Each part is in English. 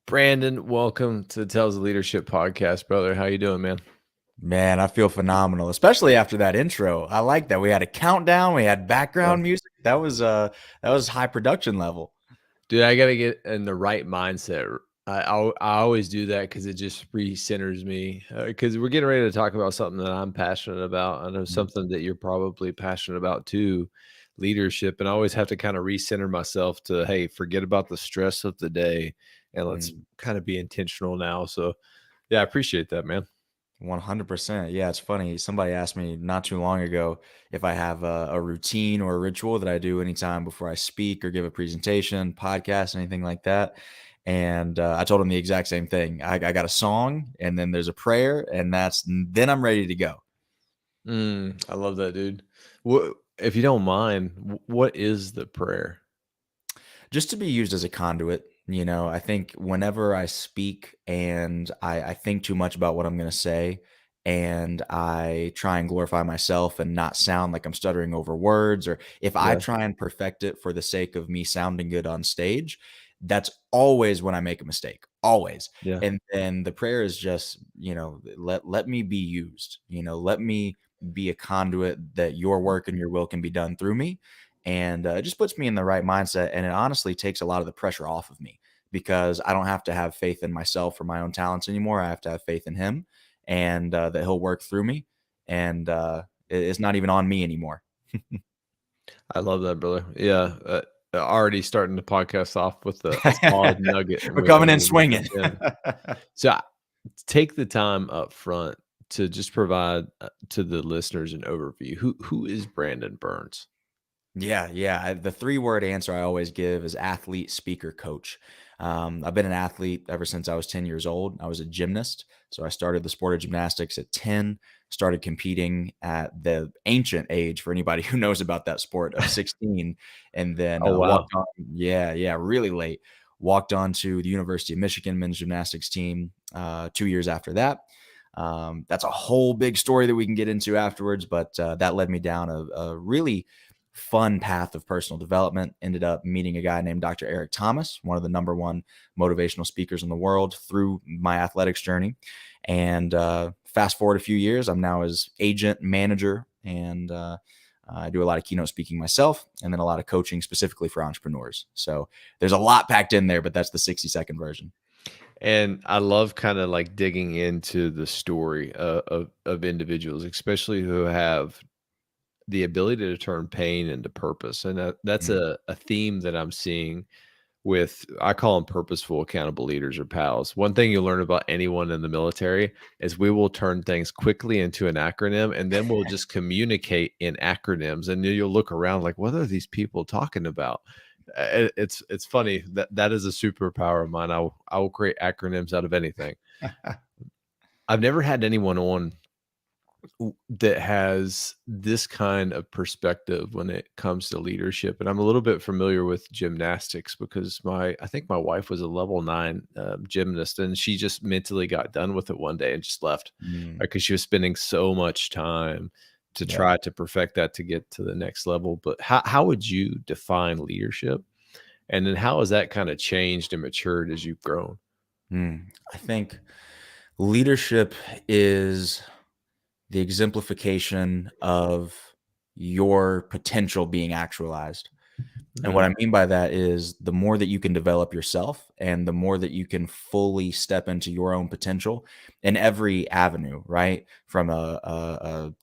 Brandon, welcome to the Tales of Leadership podcast, brother. How you doing, man? Man, I feel phenomenal, especially after that intro. I like that. We had a countdown, we had Yeah. background music. That was high production level. Dude, I gotta get in the right mindset. I always do that because it just re-centers me. Because we're getting ready to talk about something that I'm passionate about. I know Mm, something that you're probably passionate about too, leadership. And I always have to kind of recenter myself to, hey, forget about the stress of the day and let's mm, kind of be intentional now. So, yeah, I appreciate that, man. 100%. Yeah, it's funny. Somebody asked me not too long ago if I have a routine or a ritual that I do anytime before I speak or give a presentation, podcast, anything like that. And I told them the exact same thing. I got a song, and then there's a prayer, and then I'm ready to go. I love that, dude. What, if you don't mind, what is the prayer? Just to be used as a conduit. I think whenever I speak and I think too much about what I'm going to say, and I try and glorify myself and not sound like I'm stuttering over words, or if I Yeah, try and perfect it for the sake of me sounding good on stage, that's always when I make a mistake, always. yeah. And then the prayer is just, let me be used, let me be a conduit that your work and your will can be done through me. And it just puts me in the right mindset, and it honestly takes a lot of the pressure off of me because I don't have to have faith in myself or my own talents anymore. I have to have faith in him, and that he'll work through me, and it's not even on me anymore. I love that, brother. Yeah, already starting the podcast off with a solid nugget, and We're we coming and in we're gonna swinging. jump in. So, take the time up front to just provide, to the listeners an overview. Who is Brandon Burns? Yeah, yeah. The three-word answer I always give is athlete, speaker, coach. I've been an athlete ever since I was 10 years old. I was a gymnast. So I started the sport of gymnastics at 10, started competing at the ancient age, for anybody who knows about that sport, of 16, and then Oh, wow. walked on, yeah, yeah, really late. Walked on to the University of Michigan men's gymnastics team 2 years after that. That's a whole big story that we can get into afterwards, but that led me down a really fun path of personal development. Ended up meeting a guy named Dr. Eric Thomas, one of the number one motivational speakers in the world, through my athletics journey. And fast forward a few years, I'm now his agent, manager, and I do a lot of keynote speaking myself, and then a lot of coaching specifically for entrepreneurs. So there's a lot packed in there, but that's the 60-second version. And I love kind of like digging into the story of individuals, especially who have the ability to turn pain into purpose. And that's Mm. a theme that I'm seeing with, I call them purposeful accountable leaders or pals. One thing you'll learn about anyone in the military is we will turn things quickly into an acronym, and then we'll just communicate in acronyms, and then you'll look around like, what are these people talking about? It's funny that that is a superpower of mine. I will create acronyms out of anything. I've never had anyone on that has this kind of perspective when it comes to leadership. And I'm a little bit familiar with gymnastics because I think my wife was a level 9 gymnast, and she just mentally got done with it one day and just left Mm. because she was spending so much time to Yep. try to perfect that to get to the next level. But how would you define leadership? And then how has that kind of changed and matured as you've grown? I think leadership is the exemplification of your potential being actualized. And what Mhm. I mean by that is the more that you can develop yourself and the more that you can fully step into your own potential in every avenue, right? From a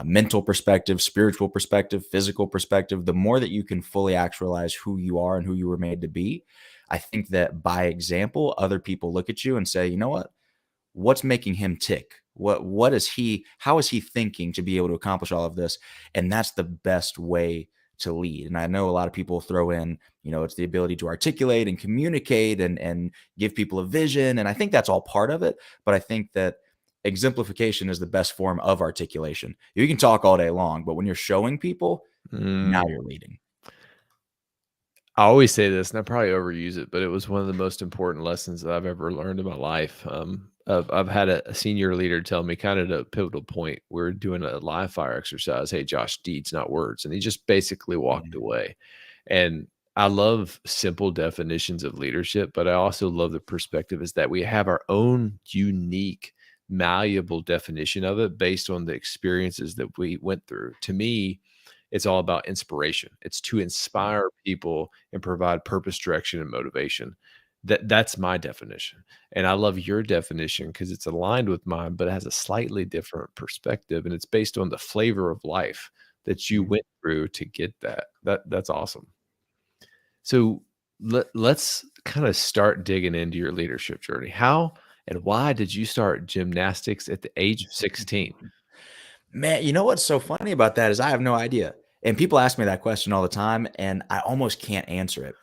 mental perspective, spiritual perspective, physical perspective, the more that you can fully actualize who you are and who you were made to be, I think that by example, other people look at you and say, you know what? What's making him tick? What is he, how is he thinking to be able to accomplish all of this? And that's the best way to lead. And I know a lot of people throw in, it's the ability to articulate and communicate and give people a vision. And I think that's all part of it. But I think that exemplification is the best form of articulation. You can talk all day long, but when you're showing people, now Mm. you're leading. I always say this, and I probably overuse it, but it was one of the most important lessons that I've ever learned in my life. I've had a senior leader tell me kind of at a pivotal point. We're doing a live fire exercise. Hey, Josh, deeds, not words. And he just basically walked Mhm. away. And I love simple definitions of leadership, but I also love the perspective is that we have our own unique, malleable definition of it based on the experiences that we went through. To me, it's all about inspiration. It's to Mm, inspire people and provide purpose, direction, and motivation. That's my definition. And I love your definition because it's aligned with mine, but it has a slightly different perspective. And it's based on the flavor of life that you mm. went through to get that. That's awesome. So let's kind of start digging into your leadership journey. How and why did you start gymnastics at the age of 16? Man, you know what's so funny about that is I have no idea. And people ask me that question all the time, and I almost can't answer it.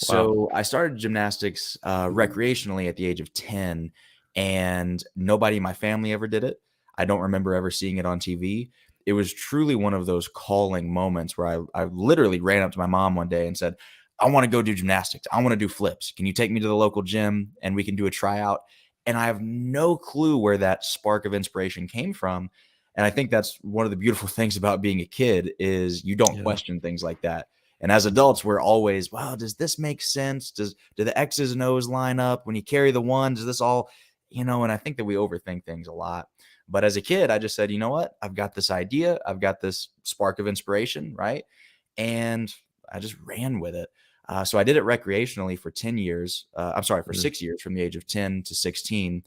Wow. So I started gymnastics recreationally at the age of 10, and nobody in my family ever did it. I don't remember ever seeing it on TV. It was truly one of those calling moments where I literally ran up to my mom one day and said, I want to go do gymnastics. I want to do flips. Can you take me to the local gym and we can do a tryout? And I have no clue where that spark of inspiration came from, and I think that's one of the beautiful things about being a kid is you don't Yeah. question things like that. And as adults, we're always, well, does this make sense? Do the X's and O's line up? When you carry the one, does this all, and I think that we overthink things a lot. But as a kid, I just said, you know what? I've got this idea. I've got this spark of inspiration, right? And I just ran with it. So I did it recreationally for 10 years. I'm sorry, for Mm, 6 years from the age of 10 to 16.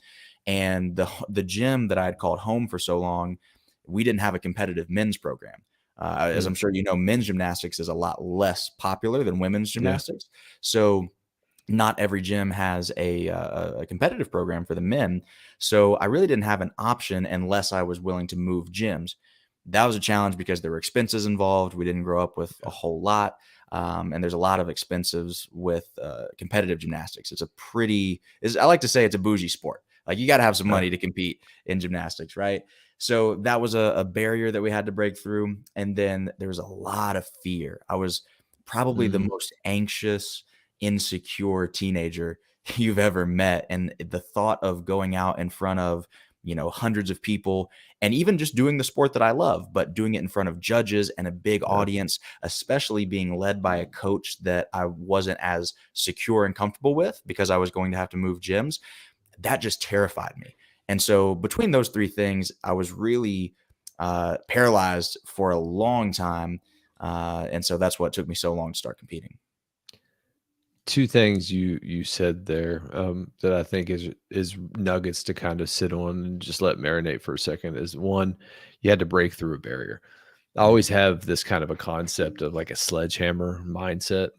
And the gym that I had called home for so long, we didn't have a competitive men's program. As mm, I'm sure you know, men's gymnastics is a lot less popular than women's yeah. gymnastics. So not every gym has a competitive program for the men. So I really didn't have an option unless I was willing to move gyms. That was a challenge because there were expenses involved. We didn't grow up with a whole lot. And there's a lot of expenses with competitive gymnastics. I like to say it's a bougie sport. Like you got to have some Uh, money to compete in gymnastics, right? So that was a barrier that we had to break through. And then there was a lot of fear. I was probably the mm, most anxious, insecure teenager you've ever met. And the thought of going out in front of, hundreds of people and even just doing the sport that I love, but doing it in front of judges and a big yeah. audience, especially being led by a coach that I wasn't as secure and comfortable with because I was going to have to move gyms, that just terrified me. And so between those three things, I was really paralyzed for a long time. And so that's what took me so long to start competing. Two things you said there that I think is nuggets to kind of sit on and just let marinate for a second is one, you had to break through a barrier. I Mm, always have this kind of a concept of like a sledgehammer mindset.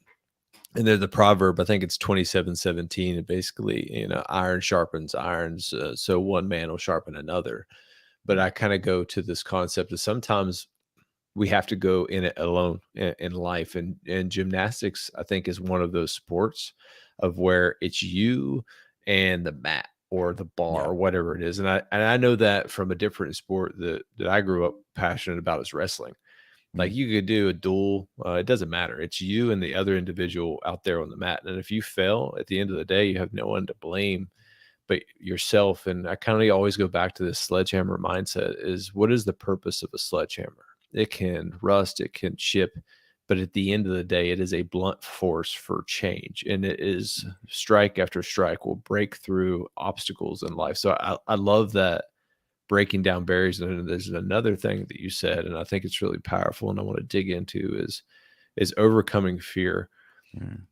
And there's the proverb, I think it's 27:17. And basically, iron sharpens irons. So one man will sharpen another. But mm, I kind of go to this concept of sometimes we have to go in it alone in life. And gymnastics, I think, is one of those sports of where it's you and the mat or the bar yeah. or whatever it is. And I know that from a different sport that I grew up passionate about is wrestling. Like Mm, you could do a duel, it doesn't matter. It's you and the other individual out there on the mat. And if you fail at the end of the day, you have no one to blame but yourself. And I kind of always go back to this sledgehammer mindset is what is the purpose of a sledgehammer? It can rust, it can chip, but at the end of the day, it is a blunt force for change. And it is mm, strike after strike will break through obstacles in life. So I love that breaking down barriers. And there's another thing that you said, and I think it's really powerful, and I want to dig into is overcoming fear. mm.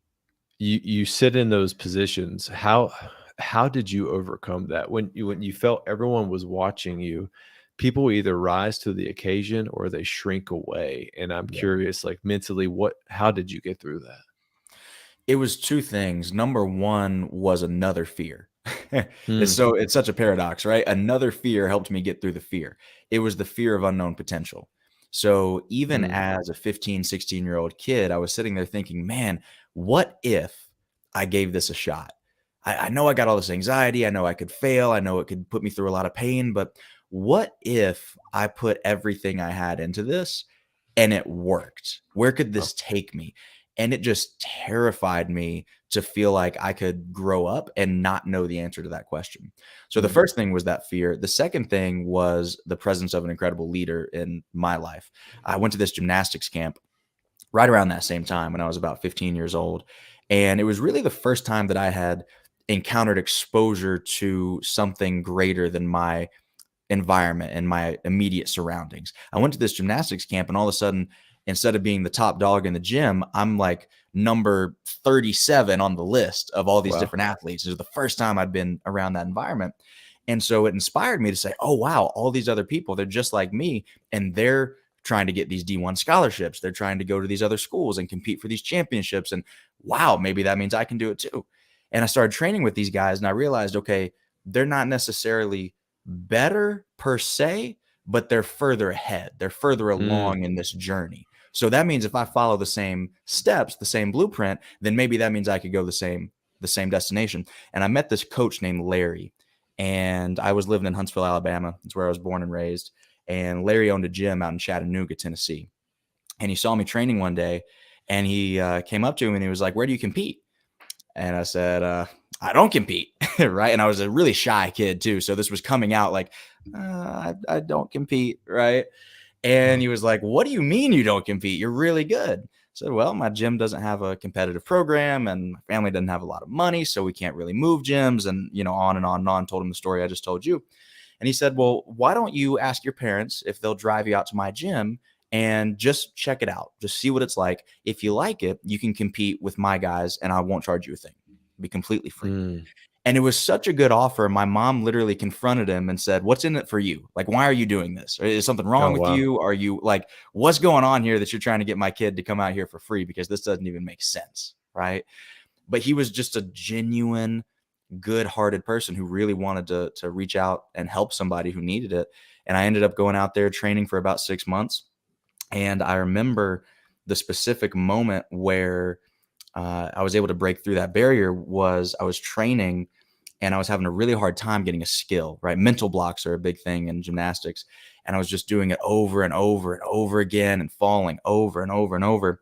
You sit in those positions. How did you overcome that when you felt everyone was watching you? People either rise to the occasion or they shrink away. And I'm Yeah. curious, like mentally, how did you get through that? It was 2 things. Number 1 was another fear. Hmm, It's such a paradox, right? Another fear helped me get through the fear. It was the fear of unknown potential. So even mm, as a 15, 16-year-old kid, I was sitting there thinking, "Man, what if I gave this a shot? I know I got all this anxiety. I know I could fail. I know it could put me through a lot of pain, but what if I put everything I had into this and it worked? Where could oh, this take me?" And it just terrified me to feel like I could grow up and not know the answer to that question. So the mm, first thing was that fear. The second thing was the presence of an incredible leader in my life. I went to this gymnastics camp right around that same time when I was about 15 years old. And it was really the first time that I had encountered exposure to something greater than my environment and my immediate surroundings. I went to this gymnastics camp, and all of a sudden, instead of being the top dog in the gym, I'm like number 37 on the list of all these Wow. different athletes. It was the first time I'd been around that environment. And so it inspired me to say, oh, wow, all these other people, they're just like me, and they're trying to get these D1 scholarships. They're trying to go to these other schools and compete for these championships. And wow, maybe that means I can do it too. And I started training with these guys, and I realized, okay, they're not necessarily better per se, but they're further ahead. They're further Mm. along in this journey. So that means if I follow the same steps, the same blueprint, then maybe that means I could go the same destination. And I met this coach named Larry, and I was living in Huntsville, Alabama. It's where I was born and raised. And Larry owned a gym out in Chattanooga, Tennessee. And he saw me training one day, and he came up to me and he was like, "Where do you compete?" And I said, I don't compete. Right. And I was a really shy kid too. So this was coming out like, I don't compete. Right. And he was like, "What do you mean you don't compete? You're really good." I said, "Well, my gym doesn't have a competitive program, and my family doesn't have a lot of money. So we can't really move gyms." And, on and on and on. Told him the story I just told you. And he said, "Well, why don't you ask your parents if they'll drive you out to my gym and just check it out? Just see what it's like. If you like it, you can compete with my guys and I won't charge you a thing. It'll be completely free." Mm. And it was such a good offer. My mom literally confronted him and said, "What's in it for you? Like, why are you doing this? Is something Oh, wrong with wow. you? Are you like, what's going on here that you're trying to get my kid to come out here for free? Because this doesn't even make sense." Right. But he was just a genuine, good-hearted person who really wanted to reach out and help somebody who needed it. And I ended up going out there training for about 6 months. And I remember the specific moment where I was able to break through that barrier was I was training and I was having a really hard time getting a skill, right? Mental blocks are a big thing in gymnastics. And I was just doing it over and over and over again and falling over and over and over.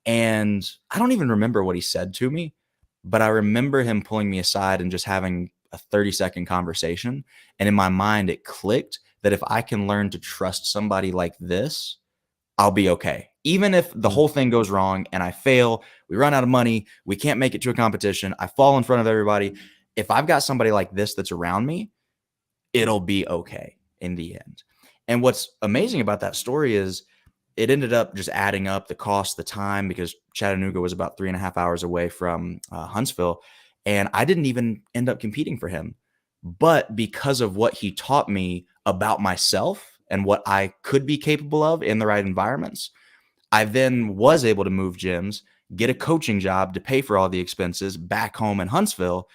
And I don't even remember what he said to me, but I remember him pulling me aside and just having a 30-second conversation. And in my mind, it clicked that if I can learn to trust somebody like this, I'll be okay. Even if the Mm. whole thing goes wrong and I fail, we run out of money, we can't make it to a competition, I fall in front of everybody. If I've got somebody like this that's around me, it'll be okay in the end. And what's amazing about that story is it ended up just adding up the cost, the time, because Chattanooga was about 3.5 hours away from Huntsville. And I didn't even end up competing for him. But because of what he taught me about myself and what I could be capable of in the right environments, I then was able to move gyms, get a coaching job to pay for all the expenses back home in Huntsville.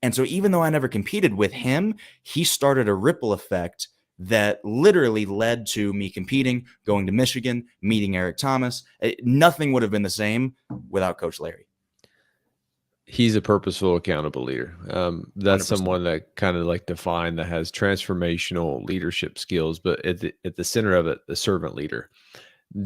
And so even though I never competed with him, he started a ripple effect that literally led to me competing, going to Michigan, meeting Eric Thomas. Nothing would have been the same without Coach Larry. He's a purposeful, accountable leader. That's 100%. someone that kind of like defined that has transformational leadership skills, but at the center of it, the servant leader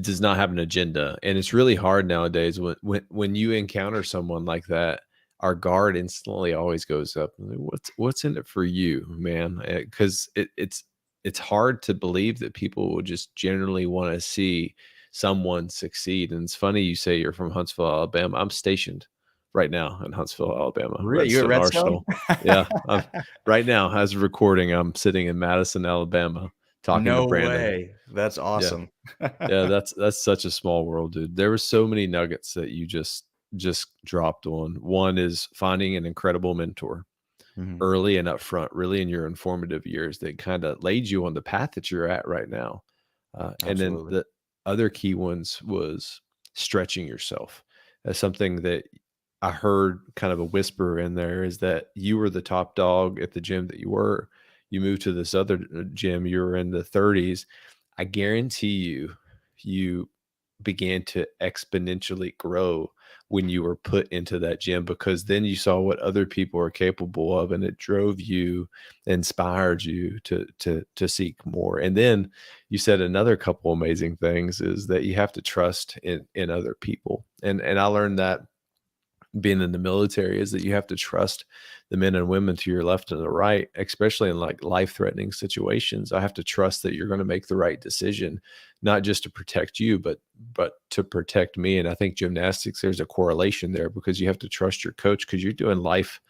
does not have an agenda. And it's really hard nowadays when you encounter someone like that, our guard instantly always goes up. Like, what's in it for you, man? Because it's hard to believe that people will just generally want to see someone succeed. And it's funny you say you're from Huntsville, Alabama. I'm stationed right now in Huntsville, Alabama, Really? You at Redstone Redstone? Arsenal. Yeah, right now as of recording, I'm sitting in Madison, Alabama, talking to No Brandon. way. That's Yeah. awesome. Yeah, that's such a small world, dude. There were so many nuggets that you just dropped on. One is finding an incredible mentor Mhm. early and upfront, really in your informative years that kind of laid you on the path that you're at right now. And then Absolutely. the other key ones was stretching yourself. As something that I heard kind of a whisper in there is that you were the top dog at the gym that you were. You moved to this other gym, you were in the 30s. I guarantee you, you began to exponentially grow when you were put into that gym because then you saw what other people are capable of and it drove you, inspired you to seek more. And then you said another couple amazing things is that you have to trust in other people. And I learned that being in the military is that you have to trust the men and women to your left and the right, especially in like life-threatening situations. I have to trust that you're going to make the right decision, not just to protect you, but to protect me. And I think gymnastics, there's a correlation there because you have to trust your coach because you're doing life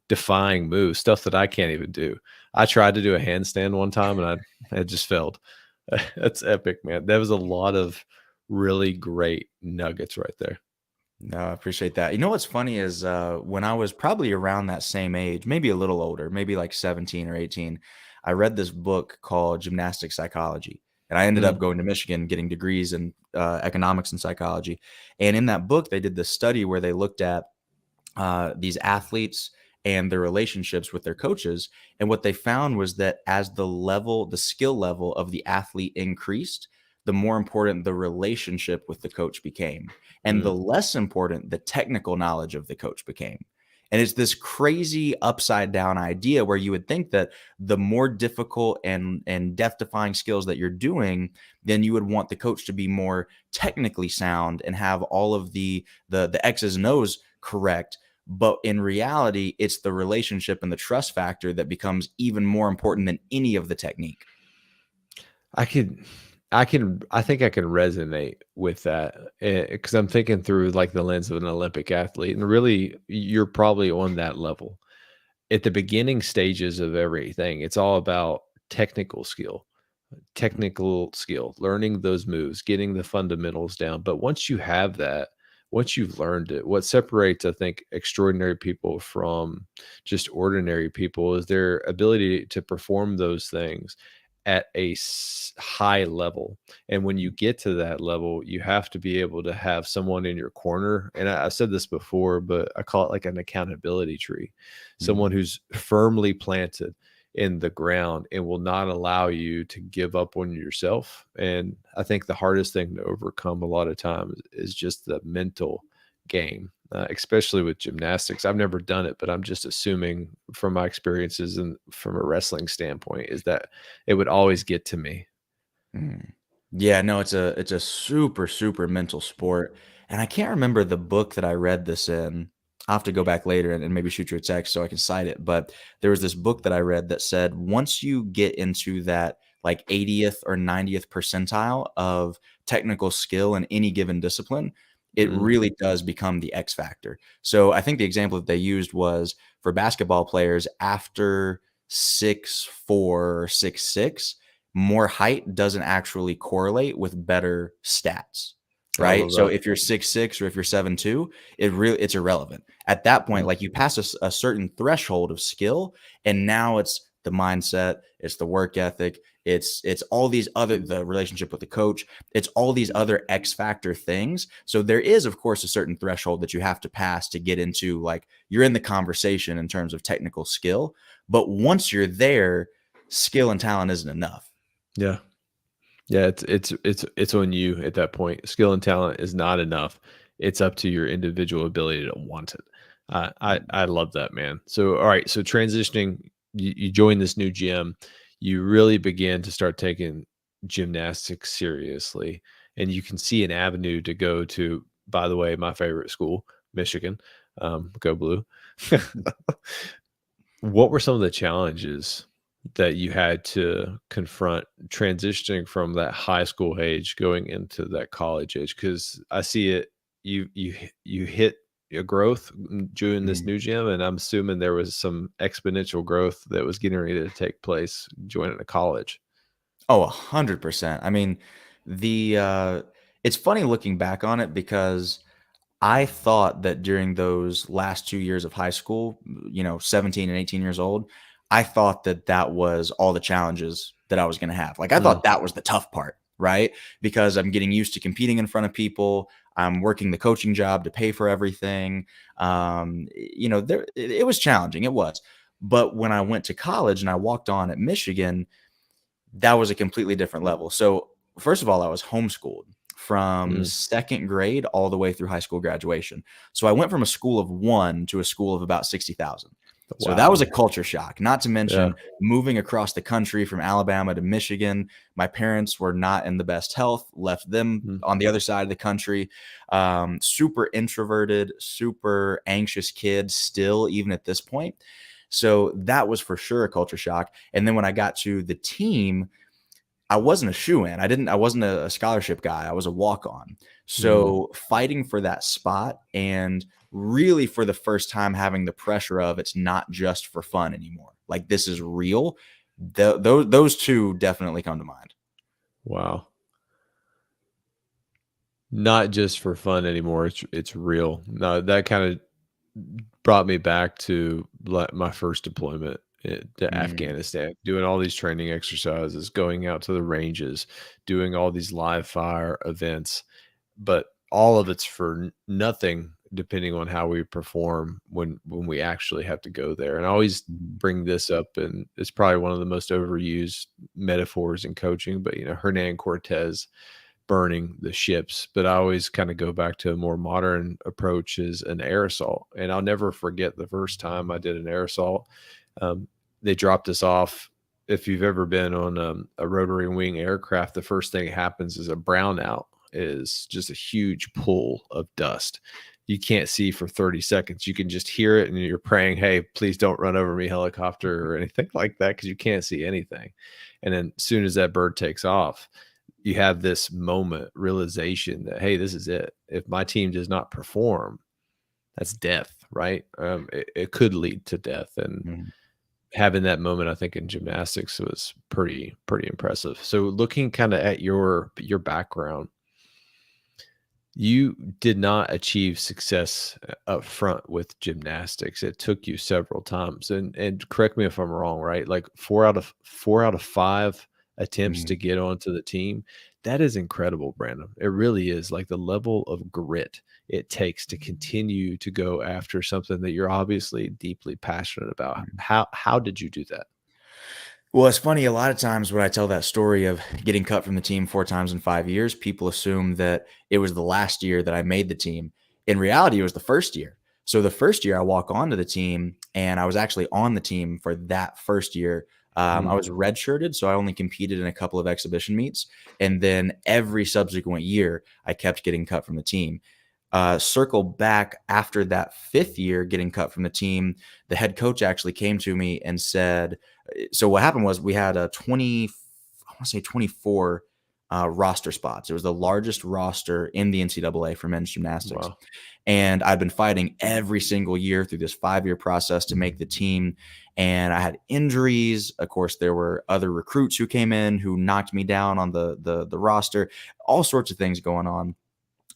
defying moves, stuff that I can't even do. I tried to do a handstand one time and I just failed. That's epic, man. That was a lot of really great nuggets right there. No, I appreciate that. You know what's funny is when I was probably around that same age, maybe a little older, maybe like 17 or 18, I read this book called Gymnastic Psychology. And I ended up Mm, going to Michigan, getting degrees in economics and psychology. And in that book, they did this study where they looked at these athletes and their relationships with their coaches. And what they found was that as the skill level of the athlete increased, the more important the relationship with the coach became. And the mm. less important the technical knowledge of the coach became. And it's this crazy upside down idea where you would think that the more difficult and death defying skills that you're doing, then you would want the coach to be more technically sound and have all of the X's and O's correct. But in reality, it's the relationship and the trust factor that becomes even more important than any of the technique. I could I think I can resonate with that, because I'm thinking through, like, the lens of an Olympic athlete, and really, you're probably on that level. At the beginning stages of everything, it's all about technical skill, learning those moves, getting the fundamentals down. But once you have that, once you've learned it, what separates, I think, extraordinary people from just ordinary people is their ability to perform those things at a high level. And when you get to that level, you have to be able to have someone in your corner. And I've said this before, but I call it like an accountability tree, Mhm. someone who's firmly planted in the ground and will not allow you to give up on yourself. And I think the hardest thing to overcome a lot of times is just the mental game, especially with gymnastics. I've never done it, but I'm just assuming from my experiences and from a wrestling standpoint is that it would always get to me. Mm. Yeah, no, it's a super, super mental sport. And I can't remember the book that I read this in. I'll have to go back later and maybe shoot you a text so I can cite it. But there was this book that I read that said once you get into that like 80th or 90th percentile of technical skill in any given discipline, it Mm, really does become the X factor. So I think the example that they used was for basketball players after 6'4" or 6'6", more height doesn't actually correlate with better stats, I right? love So that. if you're 6'6" or if you're 7'2", it's irrelevant. At that point, Mm, like you pass a certain threshold of skill, and now it's the mindset, it's the work ethic, it's all these other the relationship with the coach, it's all these other X factor things. So there is, of course, a certain threshold that you have to pass to get into like you're in the conversation in terms of technical skill. But once you're there, skill and talent isn't enough. yeah. Yeah, it's on you at that point. Skill and talent is not enough. It's up to your individual ability to want it. I love that, man. So, all right, so transitioning, you join this new gym, you really begin to start taking gymnastics seriously, and you can see an avenue to go to. By the way, my favorite school, Michigan, go blue. What were some of the challenges that you had to confront transitioning from that high school age going into that college age? Because I see it, you hit a growth during this Mhm. new gym, and I'm assuming there was some exponential growth that was getting ready to take place joining a college. Oh, 100%. I mean, it's funny looking back on it because I thought that during those last 2 years of high school, 17 and 18 years old, I thought that that was all the challenges that I was gonna have. Like, I Mm, thought that was the tough part, right? Because I'm getting used to competing in front of people. I'm working the coaching job to pay for everything. It was challenging, it was. But when I went to college and I walked on at Michigan, that was a completely different level. So, first of all, I was homeschooled from mm, 2nd grade all the way through high school graduation. So I went from a school of 1 to a school of about 60,000. So that was a Wow. culture shock, not to Yeah. mention moving across the country from Alabama to Michigan. My parents were not in the best health, left them Mm. on the other side of the country. Super introverted, super anxious kid still, even at this point. So that was for sure a culture shock. And then when I got to the team, I wasn't a shoe-in. I wasn't a scholarship guy. I was a walk-on. Mm. So fighting for that spot and really for the first time having the pressure of it's not just for fun anymore. Like this is real. Those two definitely come to mind. Wow. Not just for fun anymore. It's real. No, that kind of brought me back to my first deployment to Mm, Afghanistan, doing all these training exercises, going out to the ranges, doing all these live fire events, but all of it's for nothing depending on how we perform when we actually have to go there. And I always mhm, bring this up, and it's probably one of the most overused metaphors in coaching, but Hernan Cortez burning the ships. But I always kind of go back to a more modern approach is an air assault. And I'll never forget the first time I did an air assault. Um, they dropped us off. If you've ever been on a rotary wing aircraft, the first thing that happens is a brownout, is just a huge pool of dust. You can't see for 30 seconds. You can just hear it and you're praying, hey, please don't run over me, helicopter, or anything like that, because you can't see anything. And then as soon as that bird takes off, you have this moment realization that, hey, this is it. If my team does not perform, that's death, right? It could lead to death. And mhm, having that moment, I think in gymnastics was pretty impressive. So looking kind of at your background, you did not achieve success up front with gymnastics. It took you several times. And correct me if I'm wrong, right? Like four out of five attempts to mhm, get onto the team. That is incredible, Brandon. It really is. Like the level of grit it takes to continue to go after something that you're obviously deeply passionate about. mhm. How did you do that? Well, it's funny. A lot of times when I tell that story of getting cut from the team 4 times in 5 years, people assume that it was the last year that I made the team. In reality, it was the first year. So the first year I walk onto the team, and I was actually on the team for that first year. I Mm, was redshirted, so I only competed in a couple of exhibition meets, and then every subsequent year I kept getting cut from the team. Circle back after that fifth year getting cut from the team, the head coach actually came to me and said, so what happened was we had a 20, I want to say 24 roster spots. It was the largest roster in the NCAA for men's gymnastics. wow. And I've been fighting every single year through this 5 year process to make the team. And I had injuries. Of course, there were other recruits who came in who knocked me down on the roster, all sorts of things going on.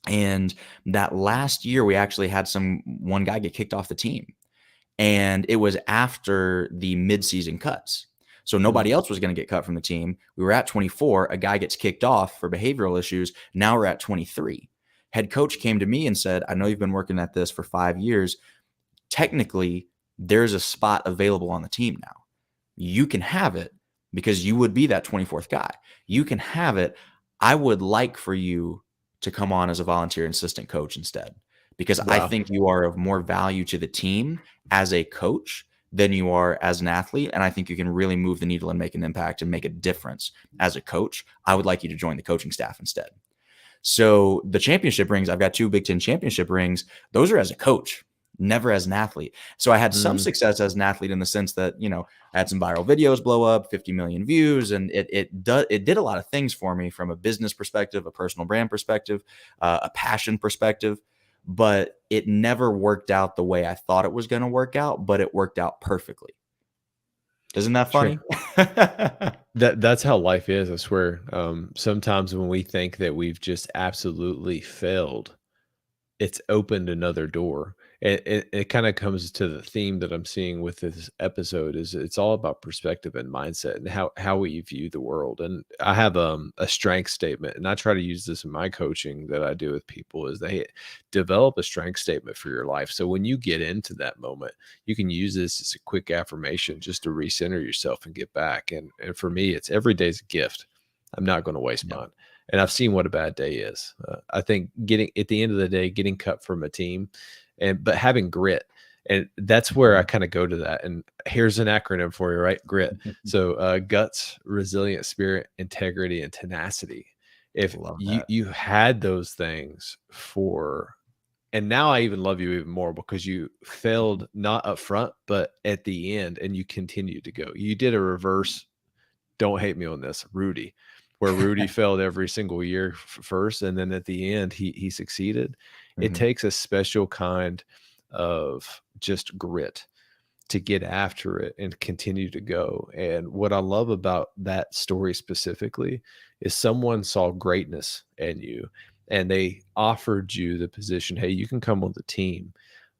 And that last year, we actually had one guy get kicked off the team, and it was after the midseason cuts. So Mm, nobody else was going to get cut from the team. We were at 24. A guy gets kicked off for behavioral issues. Now we're at 23. Head coach came to me and said, I know you've been working at this for 5 years. Technically, there's a spot available on the team now. You can have it because you would be that 24th guy. You can have it. I would like for you to come on as a volunteer assistant coach instead, because I wow. think you are of more value to the team as a coach than you are as an athlete. And I think you can really move the needle and make an impact and make a difference as a coach. I would like you to join the coaching staff instead. So the championship rings, I've got 2 Big Ten championship rings. Those are as a coach, never as an athlete. So I had some Mm, success as an athlete in the sense that, I had some viral videos blow up, 50 million views, and it did a lot of things for me from a business perspective, a personal brand perspective, a passion perspective. But it never worked out the way I thought it was going to work out, but it worked out perfectly. Isn't that sure. funny? That's how life is, I swear. Sometimes when we think that we've just absolutely failed, it's opened another door. It kinda comes to the theme that I'm seeing with this episode is it's all about perspective and mindset and how we view the world, and I have, a strength statement, and I try to use this in my coaching that I do with people is they develop a strength statement for your life, so when you get into that moment, you can use this as a quick affirmation just to recenter yourself and get back, and for me, it's every day's a gift. I'm not gonna waste Yep. mine. And I've seen what a bad day is. I think getting at the end of the day, getting cut from a team, but having grit And that's where I kind of go to that. And here's an acronym for you, right? Grit. So guts, resilient spirit, integrity, and tenacity. If Love that. you had those things for, and now I even love you even more because you failed not up front, but at the end, and you continued to go. You did a reverse, don't hate me on this, Rudy, where Rudy failed every single year first, and then at the end he succeeded. It Mhm. takes a special kind of just grit to get after it and continue to go. And what I love about that story specifically is someone saw greatness in you and they offered you the position, hey, you can come on the team,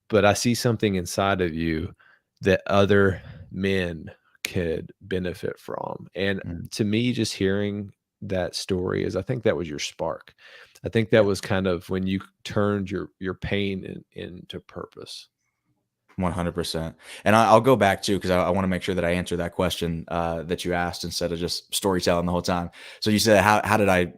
but I see something inside of you that other men could benefit from. And Mm. to me, just hearing that story is, I think that was your spark. I think that Yeah. was kind of when you turned your pain into purpose. 100%. And I'll go back too, because I want to make sure that I answer that question that you asked instead of just storytelling the whole time. So you said, how did I,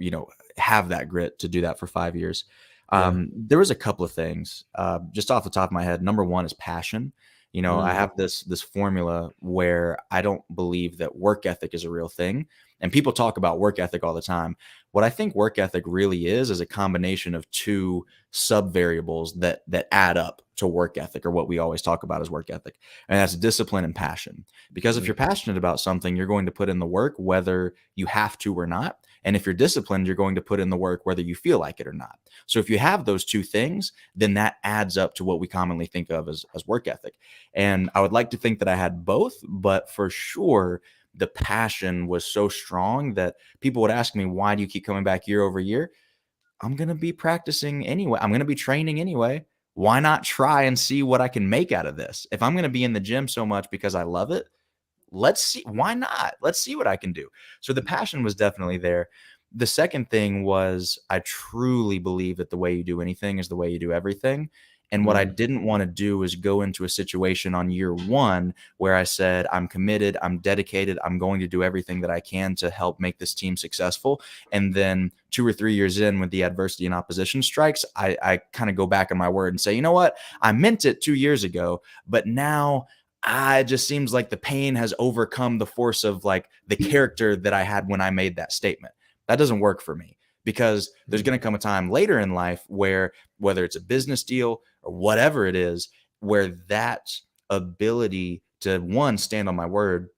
have that grit to do that for 5 years? Yeah. There was a couple of things just off the top of my head. Number one is passion. I Mm, have this formula where I don't believe that work ethic is a real thing. And people talk about work ethic all the time. What I think work ethic really is a combination of two sub variables that add up to work ethic, or what we always talk about as work ethic, and that's discipline and passion. Because if mm, you're passionate about something, you're going to put in the work whether you have to or not, and if you're disciplined, you're going to put in the work whether you feel like it or not. So if you have those two things, then that adds up to what we commonly think of as work ethic. And I would like to think that I had both, but for sure the passion was so strong that people would ask me, why do you keep coming back year over year? I'm going to be practicing anyway. I'm going to be training anyway. Why not try and see what I can make out of this? If I'm going to be in the gym so much because I love it, let's see. Why not? Let's see what I can do. So the passion was definitely there. The second thing was I truly believe that the way you do anything is the way you do everything. And what I mm, didn't want to do is go into a situation on year one where I said, I'm committed, I'm dedicated, I'm going to do everything that I can to help make this team successful. And then 2 or 3 years in, when the adversity and opposition strikes, I kind of go back on my word and say, you know what? I meant it 2 years ago, but now it just seems like the pain has overcome the force of like the character that I had when I made that statement. That doesn't work for me, because there's mm, going to come a time later in life where, whether it's a business deal or whatever it is, where that ability to, one, stand on my word,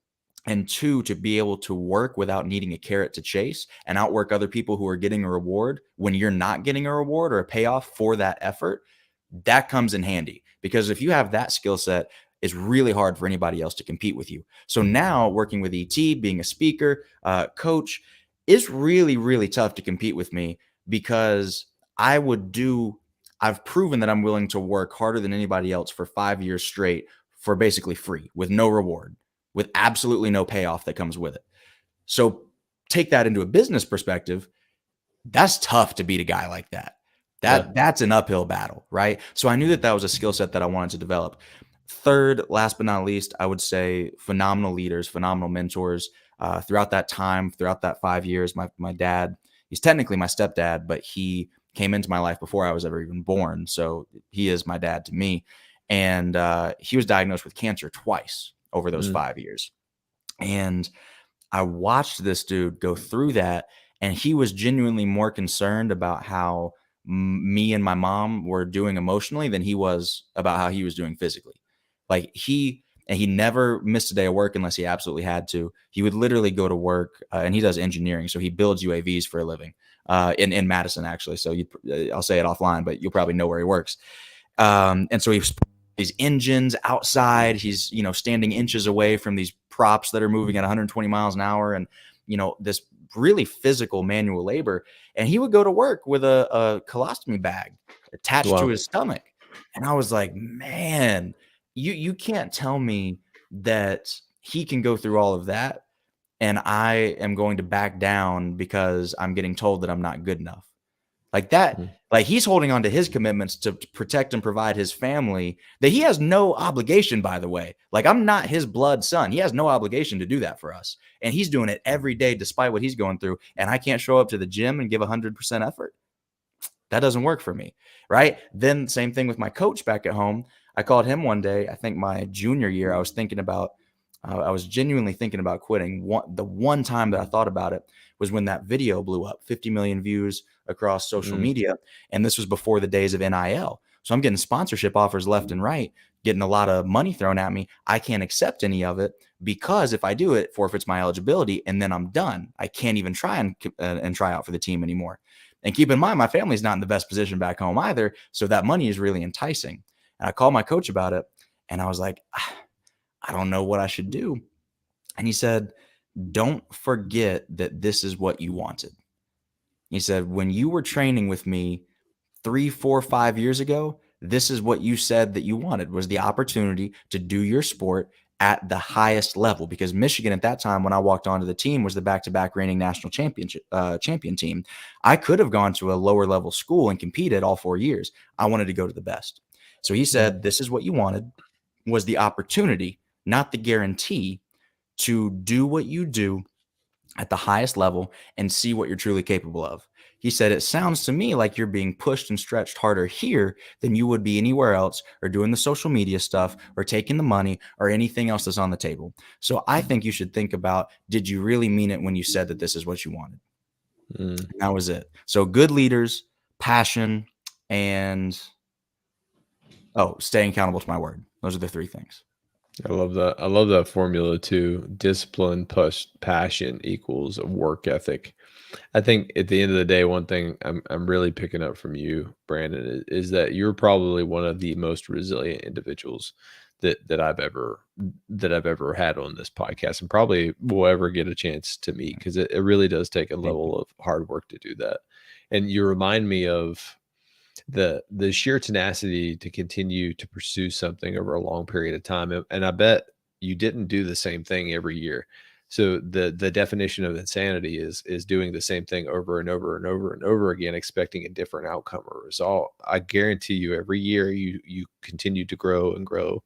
and two, to be able to work without needing a carrot to chase and outwork other people who are getting a reward when you're not getting a reward or a payoff for that effort, that comes in handy. Because if you have that skill set, it's really hard for anybody else to compete with you. So now working with ET, being a speaker, coach, is really, really tough to compete with me, because I would do, I've proven that I'm willing to work harder than anybody else for 5 years straight for basically free, with no reward, with absolutely no payoff that comes with it. So take that into a business perspective. That's tough to beat a guy like that. yeah. That's an uphill battle, right? So I knew that that was a skill set that I wanted to develop. Third, last but not least, I would say phenomenal leaders, phenomenal mentors. Throughout that time, throughout that 5 years, my dad, he's technically my stepdad, but he came into my life before I was ever even born. So he is my dad to me. And he was diagnosed with cancer twice over those Mm, 5 years. And I watched this dude go through that, and he was genuinely more concerned about how me and my mom were doing emotionally than he was about how he was doing physically. Like he never missed a day of work unless he absolutely had to. He would literally go to work, and he does engineering, so he builds UAVs for a living in Madison, actually. So I'll say it offline, but you'll probably know where he works. And so he's these engines outside. He's, standing inches away from these props that are moving at 120 miles an hour, and, this really physical manual labor. And he would go to work with a colostomy bag attached to wow. his stomach. And I was like, man, you can't tell me that he can go through all of that and I am going to back down because I'm getting told that I'm not good enough. Like that, Mm, like he's holding on to his commitments to protect and provide his family that he has no obligation, by the way. Like, I'm not his blood son. He has no obligation to do that for us. And he's doing it every day despite what he's going through. And I can't show up to the gym and give 100% effort. That doesn't work for me. Right. Then same thing with my coach back at home. I called him one day, I think my junior year. I was genuinely thinking about quitting. The one time that I thought about it was when that video blew up, 50 million views across social Mm, media. And this was before the days of NIL. So I'm getting sponsorship offers left and right, getting a lot of money thrown at me. I can't accept any of it because if I do it, forfeits my eligibility, and then I'm done. I can't even try and try out for the team anymore. And keep in mind, my family's not in the best position back home either. So that money is really enticing. And I called my coach about it, and I was like, I don't know what I should do. And he said, don't forget that this is what you wanted. He said, when you were training with me 3, 4, 5 years ago, this is what you said that you wanted, was the opportunity to do your sport at the highest level. Because Michigan at that time, when I walked onto the team, was the back-to-back reigning national champion team. I could have gone to a lower level school and competed all 4 years. I wanted to go to the best. So he mm. said, this is what you wanted, was the opportunity, not the guarantee, to do what you do at the highest level and see what you're truly capable of. He said, it sounds to me like you're being pushed and stretched harder here than you would be anywhere else, or doing the social media stuff, or taking the money, or anything else that's on the table. So I think you should think about, did you really mean it when you said that this is what you wanted? Mm. And that was it. So good leaders, passion, and staying accountable to my word. Those are the three things. I love that. I love that formula too. Discipline plus passion equals a work ethic. I think at the end of the day, one thing I'm really picking up from you, Brandon, is that you're probably one of the most resilient individuals that I've ever had on this podcast, and probably will ever get a chance to meet, because it really does take a Thank you. level of hard work to do that. And you remind me of the sheer tenacity to continue to pursue something over a long period of time. And I bet you didn't do the same thing every year. So the definition of insanity is doing the same thing over and over and over and over again, expecting a different outcome or result. I guarantee you, every year you continue to grow and grow.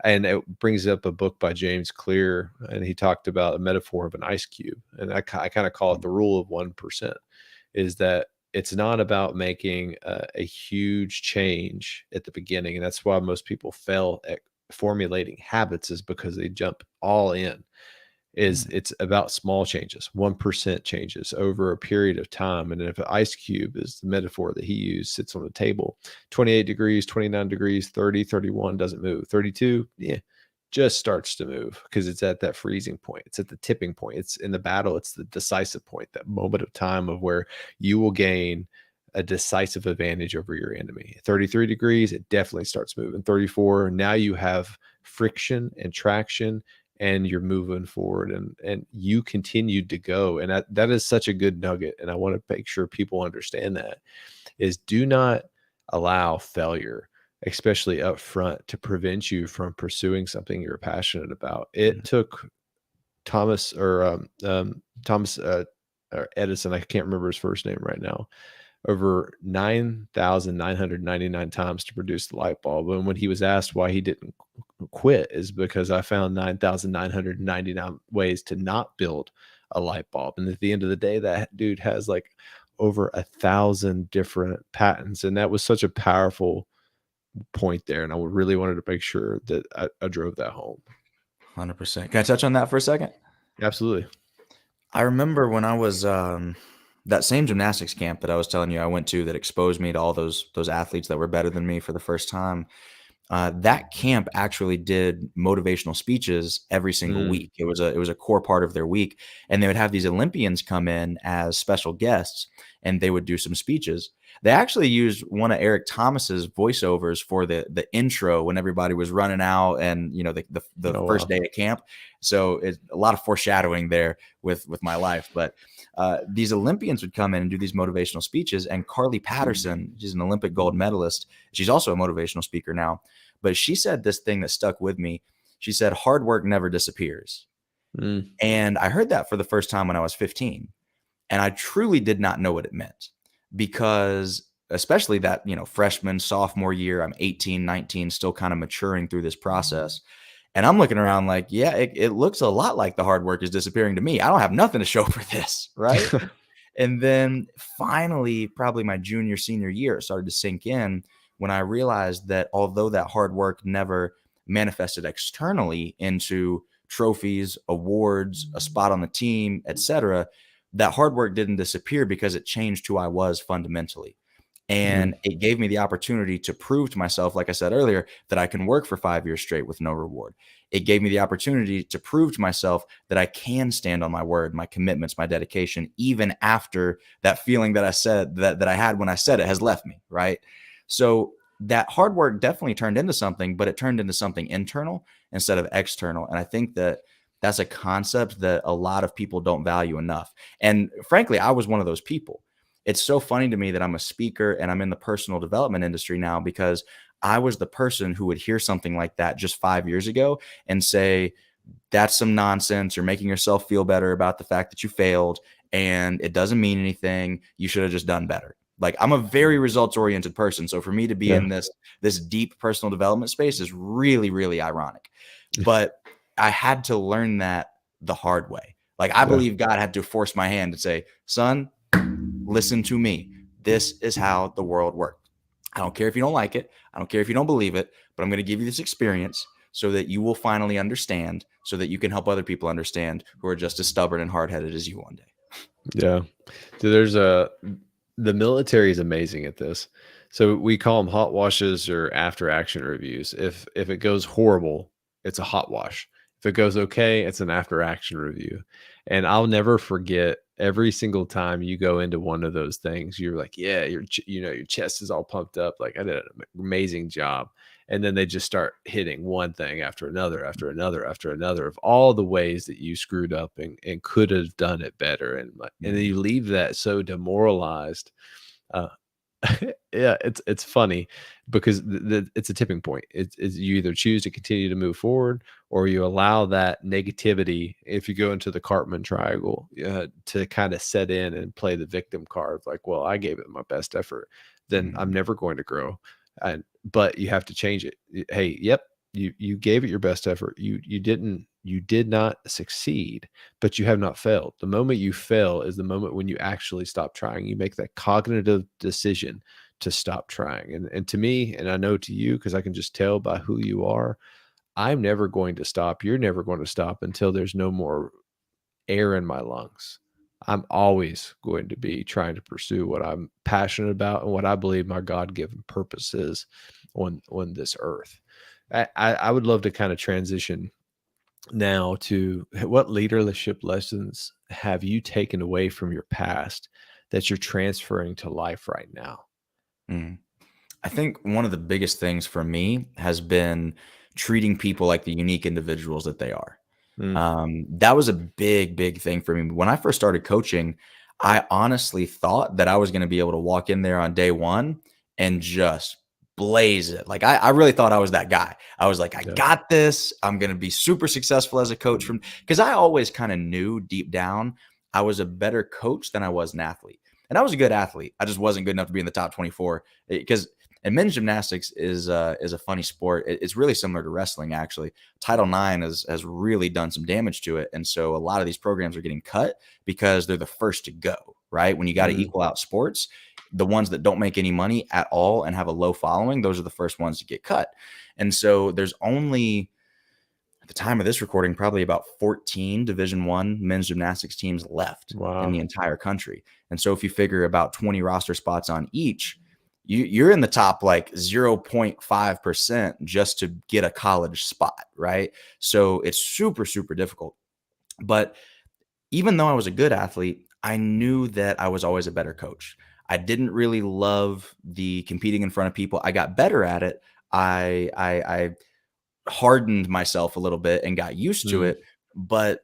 And it brings up a book by James Clear, and he talked about a metaphor of an ice cube, and I kind of call it the rule of 1%. Is that it's not about making a huge change at the beginning, and that's why most people fail at formulating habits, is because they jump all in. Is Mm. It's about small changes, 1% changes over a period of time. And if an ice cube is the metaphor that he used, sits on a table, 28 degrees, 29 degrees, 30, 31 doesn't move, 32, yeah, just starts to move, because it's at that freezing point. It's at the tipping point. It's in the battle. It's the decisive point, that moment of time of where you will gain a decisive advantage over your enemy. 33 degrees, it definitely starts moving. 34, now you have friction and traction, and you're moving forward, and you continued to go. And that is such a good nugget, and I want to make sure people understand that, is do not allow failure, especially up front, to prevent you from pursuing something you're passionate about. It took Thomas Thomas or Edison, I can't remember his first name right now, over 9,999 times to produce the light bulb. And when he was asked why he didn't quit, is because I found 9,999 ways to not build a light bulb. And at the end of the day, that dude has like over 1,000 different patents. And that was such a powerful point there. And I really wanted to make sure that I drove that home. 100%. Can I touch on that for a second? Absolutely. I remember when I was that same gymnastics camp that I was telling you I went to, that exposed me to all those athletes that were better than me for the first time. That camp actually did motivational speeches every single Mm, week. It was a core part of their week, and they would have these Olympians come in as special guests, and they would do some speeches. They actually used one of Eric Thomas's voiceovers for the intro when everybody was running out, and the oh, first wow. day at camp. So it's a lot of foreshadowing there with my life. But these Olympians would come in and do these motivational speeches, and Carly Patterson, she's an Olympic gold medalist. She's also a motivational speaker now. But she said this thing that stuck with me. She said, hard work never disappears. Mm, And I heard that for the first time when I was 15. And I truly did not know what it meant, because especially that, freshman, sophomore year, I'm 18, 19, still kind of maturing through this process. And I'm looking around like, yeah, it looks a lot like the hard work is disappearing to me. I don't have nothing to show for this, right? And then finally, probably my junior, senior year, it started to sink in when I realized that although that hard work never manifested externally into trophies, awards, a spot on the team, etc., that hard work didn't disappear because it changed who I was fundamentally. Mm, And it gave me the opportunity to prove to myself, like I said earlier, that I can work for 5 years straight with no reward. It gave me the opportunity to prove to myself that I can stand on my word, my commitments, my dedication, even after that feeling that I said that I had when I said it has left me. Right. So that hard work definitely turned into something, but it turned into something internal instead of external. And I think that that's a concept that a lot of people don't value enough. And frankly, I was one of those people. It's so funny to me that I'm a speaker and I'm in the personal development industry now because I was the person who would hear something like that just 5 years ago and say, that's some nonsense. You're making yourself feel better about the fact that you failed and it doesn't mean anything. You should have just done better. Like I'm a very results oriented person. So for me to be yeah. in this deep personal development space is really, really ironic. But I had to learn that the hard way. Like I Yeah. believe God had to force my hand to say, son, listen to me. This is how the world works. I don't care if you don't like it. I don't care if you don't believe it, but I'm going to give you this experience so that you will finally understand, so that you can help other people understand who are just as stubborn and hard headed as you one day. Yeah. So the military is amazing at this. So we call them hot washes or after action reviews. If it goes horrible, it's a hot wash. If it goes okay, it's an after action review. And I'll never forget every single time you go into one of those things, you're like, yeah, your chest is all pumped up. Like I did an amazing job. And then they just start hitting one thing after another, after another, after another of all the ways that you screwed up and could have done it better. And then Mhm. you leave that so demoralized. Uh, yeah, it's funny because it's a tipping point. It's you either choose to continue to move forward or you allow that negativity. If you go into the Cartman triangle, to kind of set in and play the victim card, like, well, I gave it my best effort, then I'm Mhm. never going to grow. And but you have to change it. Hey, yep, you gave it your best effort. You did not succeed, but you have not failed. The moment you fail is the moment when you actually stop trying. You make that cognitive decision to stop trying. And to me, and I know to you, because I can just tell by who you are, I'm never going to stop. You're never going to stop until there's no more air in my lungs. I'm always going to be trying to pursue what I'm passionate about and what I believe my God-given purpose is on this earth. I would love to kind of transition now to what leadership lessons have you taken away from your past that you're transferring to life right now? Mhm. I think one of the biggest things for me has been treating people like the unique individuals that they are. Mm, That was a big, big thing for me. When I first started coaching, I honestly thought that I was going to be able to walk in there on day one and just blaze it. Like I really thought I was that guy. I was like, I yeah. got this. I'm going to be super successful as a coach from because I always kind of knew deep down I was a better coach than I was an athlete. And I was a good athlete. I just wasn't good enough to be in the top 24 because and men's gymnastics is a funny sport. It's really similar to wrestling, actually. Title IX has really done some damage to it, and so a lot of these programs are getting cut because they're the first to go. Right when you got to Mm, equal out sports, the ones that don't make any money at all and have a low following, those are the first ones to get cut. And so there's only at the time of this recording probably about 14 Division I men's gymnastics teams left in the wow. entire country. And so if you figure about 20 roster spots on each, you're in the top like 0.5% just to get a college spot, right? So it's super, super difficult. But even though I was a good athlete, I knew that I was always a better coach. I didn't really love the competing in front of people. I got better at it. I hardened myself a little bit and got used to Mm, it, but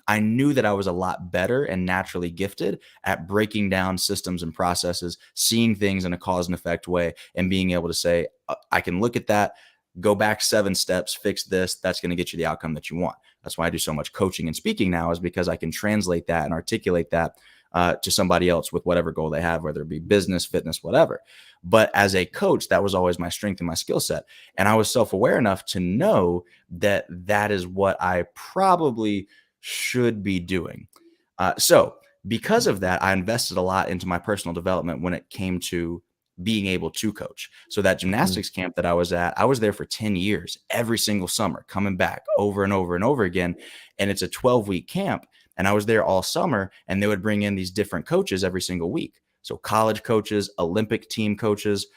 I knew that I was a lot better and naturally gifted at breaking down systems and processes, seeing things in a cause and effect way, and being able to say, I can look at that, go back 7 steps, fix this. That's going to get you the outcome that you want. That's why I do so much coaching and speaking now, is because I can translate that and articulate that to somebody else with whatever goal they have, whether it be business, fitness, whatever. But as a coach, that was always my strength and my skill set. And I was self aware enough to know that that is what I probably should be doing. So, because of that, I invested a lot into my personal development when it came to being able to coach. So that Mm. gymnastics camp that I was at, I was there for 10 years, every single summer, coming back over and over and over again. And it's a 12-week camp. And I was there all summer, and they would bring in these different coaches every single week. So college coaches, Olympic team coaches,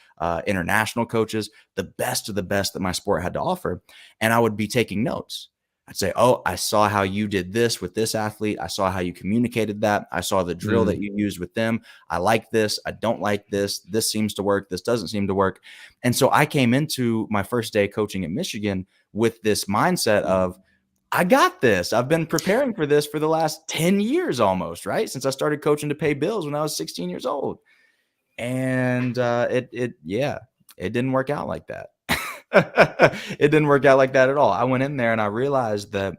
international coaches, the best of the best that my sport had to offer. And I would be taking notes. I'd say, oh, I saw how you did this with this athlete. I saw how you communicated that. I saw the drill that Mm. you used with them. I like this. I don't like this. This seems to work. This doesn't seem to work. And so I came into my first day coaching at Michigan with this mindset of, I got this. I've been preparing for this for the last 10 years almost, right? Since I started coaching to pay bills when I was 16 years old. And it didn't work out like that. It didn't work out like that at all. I went in there and I realized that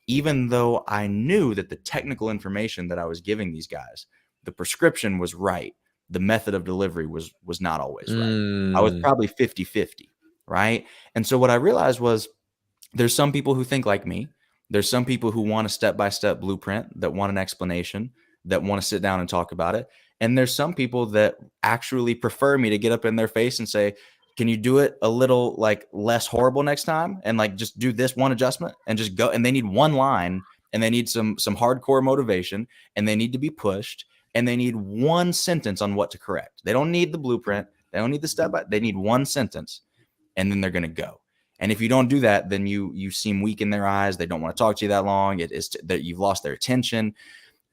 even though I knew that the technical information that I was giving these guys, the prescription was right, the method of delivery was not always right. I was Mm. probably 50-50, right? And so what I realized was there's some people who think like me. There's some people who want a step-by-step blueprint, that want an explanation, that want to sit down and talk about it. And there's some people that actually prefer me to get up in their face and say, can you do it a little like less horrible next time? And like just do this one adjustment and just go. And they need one line, and they need some hardcore motivation, and they need to be pushed, and they need one sentence on what to correct. They don't need the blueprint. They don't need the step by. They need one sentence, and then they're going to go. And if you don't do that, then you seem weak in their eyes. They don't want to talk to you that long. It is that you've lost their attention.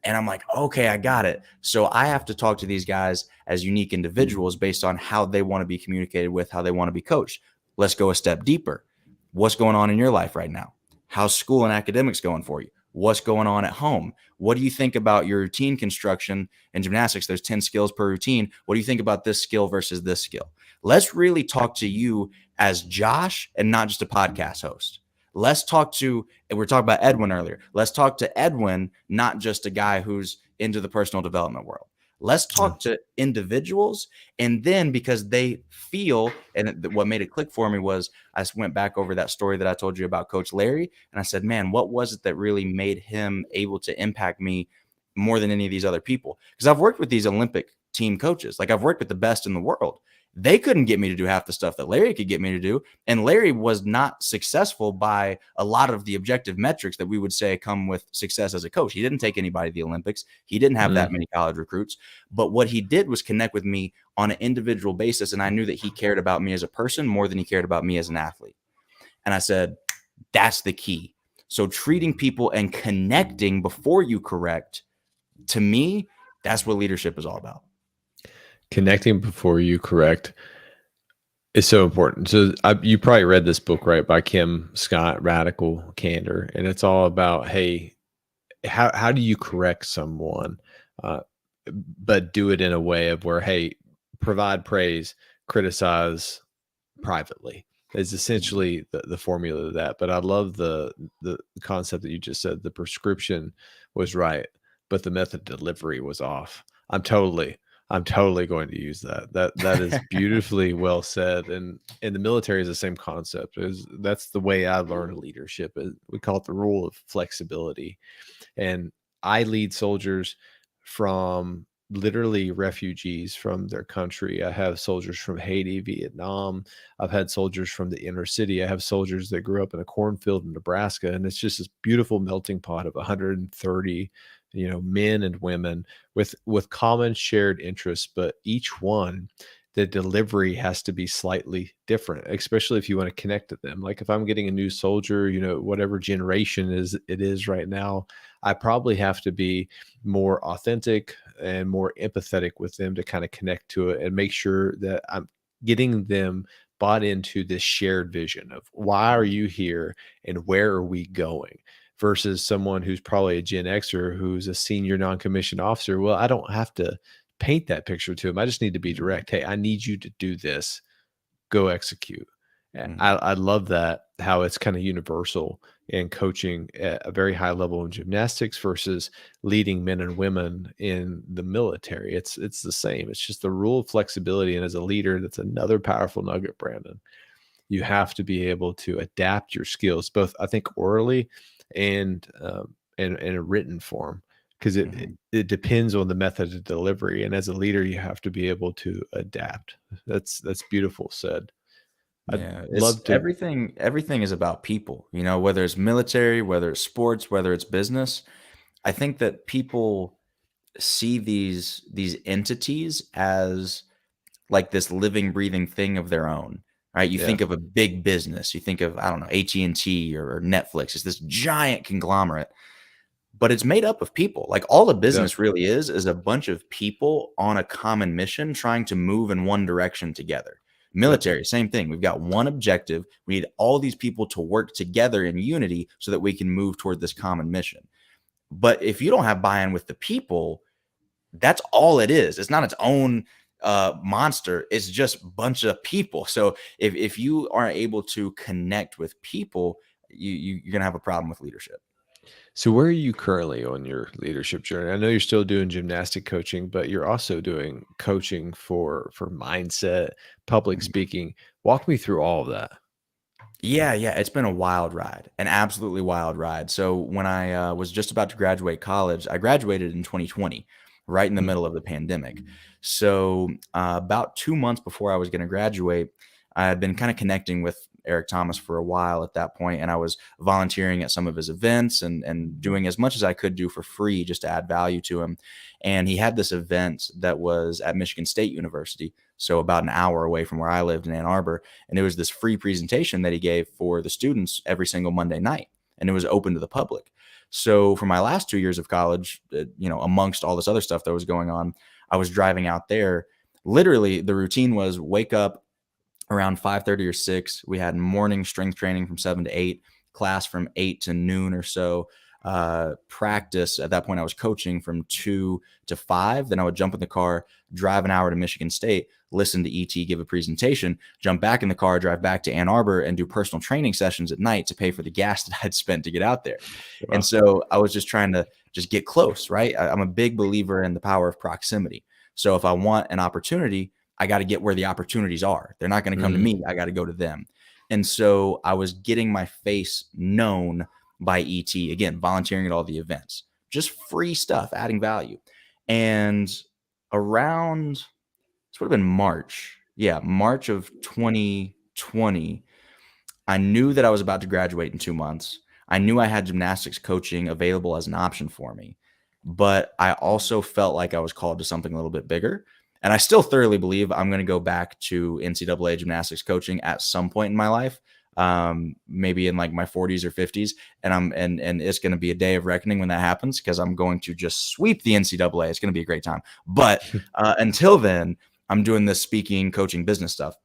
And I'm like, okay, I got it. So I have to talk to these guys as unique individuals based on how they want to be communicated with, how they want to be coached. Let's go a step deeper. What's going on in your life right now? How's school and academics going for you? What's going on at home? What do you think about your routine construction in gymnastics? There's 10 skills per routine. What do you think about this skill versus this skill? Let's really talk to you as Josh and not just a podcast host. Let's talk to, and we were talking about Edwin earlier. Let's talk to Edwin, not just a guy who's into the personal development world. Let's Yeah. talk to individuals. And then because they feel, and what made it click for me was I went back over that story that I told you about Coach Larry. And I said, man, what was it that really made him able to impact me more than any of these other people? Because I've worked with these Olympic team coaches. Like I've worked with the best in the world. They couldn't get me to do half the stuff that Larry could get me to do. And Larry was not successful by a lot of the objective metrics that we would say come with success as a coach. He didn't take anybody to the Olympics. He didn't have that Mm. many college recruits. But what he did was connect with me on an individual basis. And I knew that he cared about me as a person more than he cared about me as an athlete. And I said, that's the key. So treating people and connecting before you correct, to me, that's what leadership is all about. Connecting before you correct is so important. So you probably read this book, right, by Kim Scott, Radical Candor, and it's all about, hey, how do you correct someone, uh, but do it in a way of where, hey, provide praise, criticize privately is essentially the formula of that. But I love the concept that you just said. The prescription was right, but the method delivery was off. I'm totally going to use that. That is beautifully well said. And the military is the same concept. That's the way I learned leadership. We call it the rule of flexibility. And I lead soldiers from literally refugees from their country. I have soldiers from Haiti, Vietnam. I've had soldiers from the inner city. I have soldiers that grew up in a cornfield in Nebraska. And it's just this beautiful melting pot of 130, men and women with common shared interests, but each one, the delivery has to be slightly different, especially if you want to connect to them. Like if I'm getting a new soldier, whatever generation it is right now, I probably have to be more authentic and more empathetic with them to kind of connect to it and make sure that I'm getting them bought into this shared vision of why are you here and where are we going, versus someone who's probably a Gen Xer who's a senior non-commissioned officer. Well, I don't have to paint that picture to them. I just need to be direct. Hey, I need you to do this. Go execute. Mhm. I love that, how it's kind of universal in coaching at a very high level in gymnastics versus leading men and women in the military. It's the same. It's just the rule of flexibility. And as a leader, that's another powerful nugget, Brandon. You have to be able to adapt your skills, both I think orally and in a written form, because Mhm. it depends on the method of delivery, and as a leader, you have to be able to adapt. That's beautiful said. I'd Yeah, it's love to. everything is about people, you know, whether it's military, whether it's sports, whether it's business. I think that people see these entities as like this living, breathing thing of their own, right? You Yeah, think of a big business, you think of, I don't know, AT&T or Netflix. It's this giant conglomerate, but it's made up of people. Like all a yeah, business really is a bunch of people on a common mission trying to move in one direction together. yep. Military, same thing. We've got one objective. We need all these people to work together in unity so that we can move toward this common mission. But if you don't have buy-in with the people, that's all it is. It's not its own monster. It's just a bunch of people. So if you aren't able to connect with people, you're gonna have a problem with leadership. So where are you currently on your leadership journey? I know you're still doing gymnastic coaching, but you're also doing coaching for mindset, public Mhm. speaking. Walk me through all of that. Yeah, yeah, it's been a wild ride, an absolutely wild ride. So when I was just about to graduate college, I graduated in 2020, right in the Mm, middle of the pandemic. So about 2 months before I was going to graduate, I had been kind of connecting with Eric Thomas for a while at that point, and I was volunteering at some of his events and doing as much as I could do for free just to add value to him. And he had this event that was at Michigan State University, so about an hour away from where I lived in Ann Arbor, and it was this free presentation that he gave for the students every single Monday night, and it was open to the public. So for my last 2 years of college, amongst all this other stuff that was going on, I was driving out there. Literally, the routine was wake up around 5:30 or 6. We had morning strength training from 7 to 8, class from 8 to noon or so. Practice at that point, I was coaching from 2 to 5. Then I would jump in the car, drive an hour to Michigan State, listen to ET give a presentation, jump back in the car, drive back to Ann Arbor, and do personal training sessions at night to pay for the gas that I'd spent to get out there. And wow. so I was just trying to just get close, right? I'm a big believer in the power of proximity. So if I want an opportunity, I got to get where the opportunities are. They're not going to come to Mm, me. I got to go to them. And so I was getting my face known by ET, again, volunteering at all the events, just free stuff, adding value. And around, this would have been March. Yeah, March of 2020, I knew that I was about to graduate in 2 months. I knew I had gymnastics coaching available as an option for me, but I also felt like I was called to something a little bit bigger. And I still thoroughly believe I'm going to go back to NCAA gymnastics coaching at some point in my life, maybe in like my 40s or 50s, and it's going to be a day of reckoning when that happens because I'm going to just sweep the NCAA. It's going to be a great time. But until then, I'm doing this speaking, coaching, business stuff.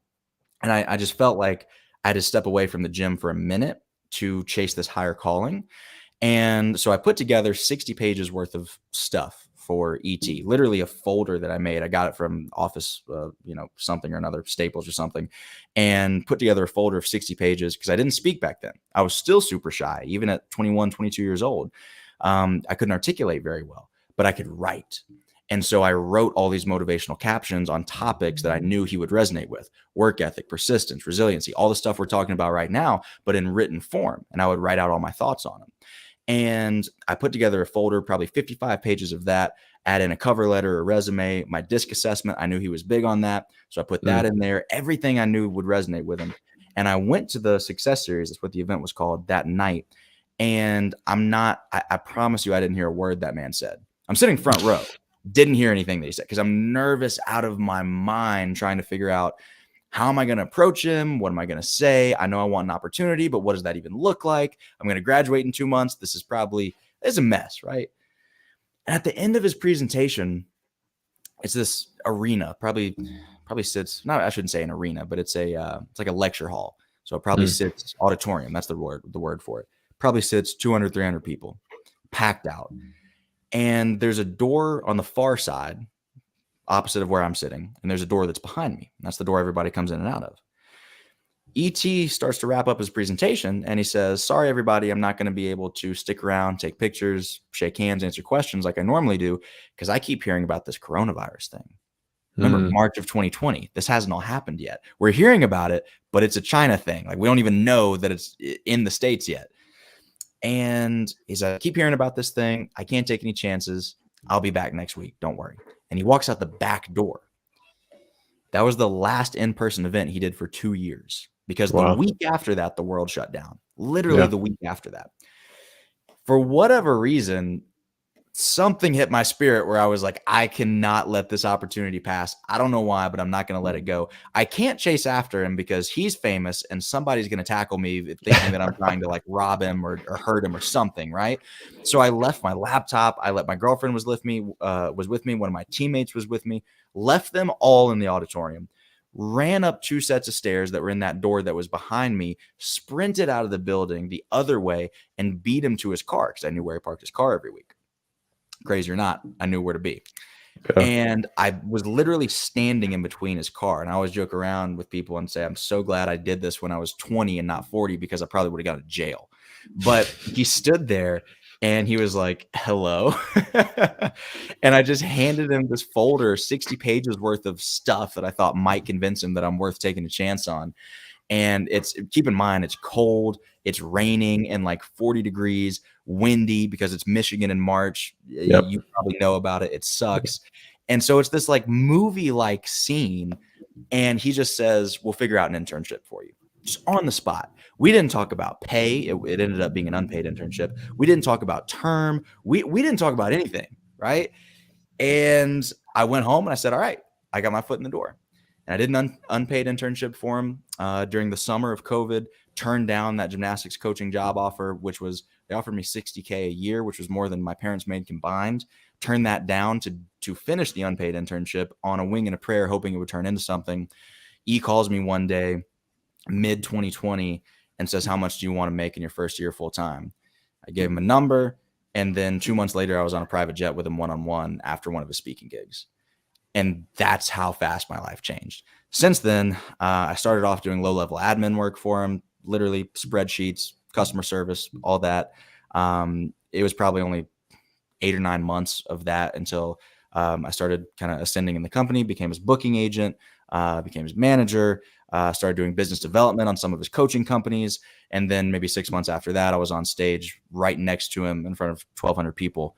And I just felt like I had to step away from the gym for a minute to chase this higher calling. And so I put together 60 pages worth of stuff for ET, literally a folder that I made. I got it from Office, something or another, Staples or something, and put together a folder of 60 pages because I didn't speak back then. I was still super shy, even at 21, 22 years old. I couldn't articulate very well, but I could write. And so I wrote all these motivational captions on topics that I knew he would resonate with: work ethic, persistence, resiliency, all the stuff we're talking about right now, but in written form. And I would write out all my thoughts on them. And I put together a folder, probably 55 pages of that, add in a cover letter, a resume, my disc assessment. I knew he was big on that. So I put that mm, in there, everything I knew would resonate with him. And I went to the success series, that's what the event was called, that night. And I promise you, I didn't hear a word that man said. I'm sitting front row, didn't hear anything that he said because I'm nervous out of my mind trying to figure out, how am I going to approach him? What am I going to say? I know I want an opportunity, but what does that even look like? I'm going to graduate in 2 months. It's a mess, right? And at the end of his presentation, it's this arena, probably sits, not, I shouldn't say an arena, but it's like a lecture hall. So it probably mm. sits, auditorium, that's the word for it. Probably sits 200, 300 people, packed out. And there's a door on the far side opposite of where I'm sitting, and there's a door that's behind me. And that's the door everybody comes in and out of. ET starts to wrap up his presentation and he says, "Sorry, everybody, I'm not going to be able to stick around, take pictures, shake hands, answer questions like I normally do because I keep hearing about this coronavirus thing." Remember, Mm. March of 2020, this hasn't all happened yet. We're hearing about it, but it's a China thing. Like we don't even know that it's in the States yet. And he's like, I keep hearing about this thing. I can't take any chances. I'll be back next week. Don't worry. And he walks out the back door. That was the last in-person event he did for 2 years, because the Wow. week after that, the world shut down. Literally Yeah. the week after that. For whatever reason, something hit my spirit where I was like, I cannot let this opportunity pass. I don't know why, but I'm not going to let it go. I can't chase after him because he's famous and somebody's going to tackle me thinking that I'm trying to like rob him or hurt him or something. Right. So I left my laptop. I let my girlfriend was with me. One of my teammates was with me, left them all in the auditorium, ran up 2 sets of stairs that were in that door that was behind me, sprinted out of the building the other way and beat him to his car because I knew where he parked his car every week. Crazy or not, I knew where to be. Yeah. And I was literally standing in between his car. And I always joke around with people and say, I'm so glad I did this when I was 20 and not 40, because I probably would have gone to jail. But he stood there and he was like, hello. And I just handed him this folder, 60 pages worth of stuff that I thought might convince him that I'm worth taking a chance on. And keep in mind, it's cold, it's raining and like 40 degrees, windy because it's Michigan in March. Yep. You probably know about it. It sucks. And so it's this like movie like scene. And he just says, we'll figure out an internship for you, just on the spot. We didn't talk about pay. It ended up being an unpaid internship. We didn't talk about term. We didn't talk about anything. Right. And I went home and I said, all right, I got my foot in the door. And I did an unpaid internship for him during the summer of COVID, turned down that gymnastics coaching job offer, which was, they offered me $60K a year, which was more than my parents made combined. Turned that down to finish the unpaid internship on a wing and a prayer, hoping it would turn into something. E calls me one day, mid 2020, and says, how much do you want to make in your first year full time? I gave him a number. And then 2 months later, I was on a private jet with him one-on-one after one of his speaking gigs. And that's how fast my life changed. Since then, I started off doing low-level admin work for him, literally spreadsheets, customer service, all that. It was probably only 8 or 9 months of that until I started kind of ascending in the company, became his booking agent, became his manager, started doing business development on some of his coaching companies. And then maybe 6 months after that, I was on stage right next to him in front of 1,200 people,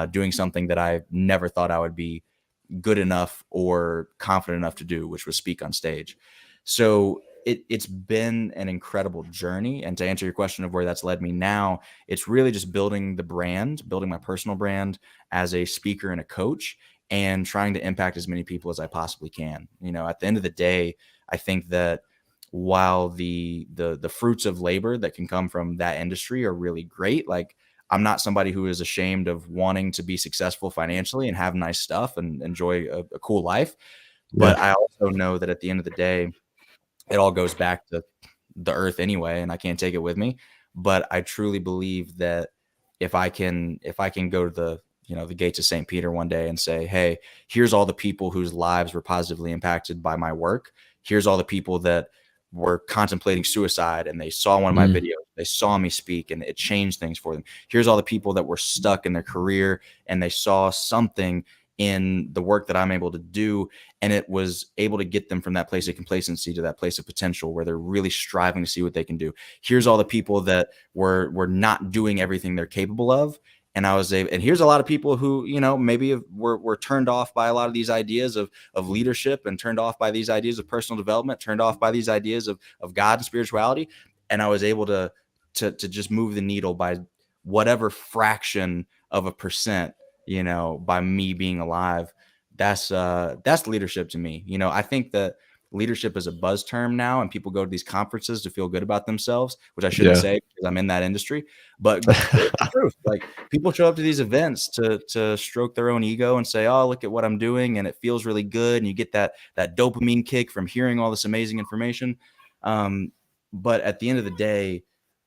doing something that I never thought I would be good enough or confident enough to do, which was speak on stage. So it's been an incredible journey. And to answer your question of where that's led me now, it's really just building the brand, building my personal brand as a speaker and a coach, and trying to impact as many people as I possibly can. You know, at the end of the day, I think that while the fruits of labor that can come from that industry are really great, like, I'm not somebody who is ashamed of wanting to be successful financially and have nice stuff and enjoy a cool life. Yeah. But I also know that at the end of the day, it all goes back to the earth anyway, and I can't take it with me. But I truly believe that if I can go to the gates of St. Peter one day and say, hey, here's all the people whose lives were positively impacted by my work. Here's all the people that were contemplating suicide and they saw one of my videos, they saw me speak and it changed things for them. Here's all the people that were stuck in their career and they saw something in the work that I'm able to do, and it was able to get them from that place of complacency to that place of potential where they're really striving to see what they can do. Here's all the people that were not doing everything they're capable of. And I was able, and here's a lot of people who, maybe were turned off by a lot of these ideas of leadership, and turned off by these ideas of personal development, turned off by these ideas of God and spirituality. And I was able to just move the needle by whatever fraction of a percent, by me being alive. That's leadership to me. I think that leadership is a buzz term now, and people go to these conferences to feel good about themselves, which I shouldn't Yeah. say because I'm in that industry. But it's the truth. Like, people show up to these events to stroke their own ego and say, "Oh, look at what I'm doing," and it feels really good, and you get that dopamine kick from hearing all this amazing information. But at the end of the day,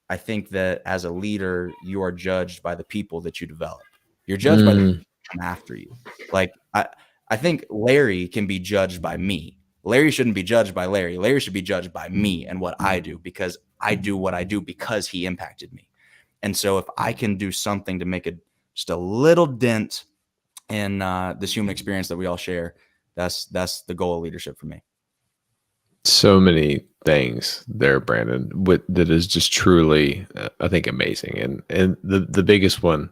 I think that as a leader, you are judged by the people that you develop. You're judged by the people that come after you. Like, I think Larry can be judged by me. Larry shouldn't be judged by Larry. Larry should be judged by me and what I do, because I do what I do because he impacted me. And so if I can do something to make just a little dent in this human experience that we all share, that's the goal of leadership for me. So many things there, Brandon, that is just truly, I think, amazing. And the biggest one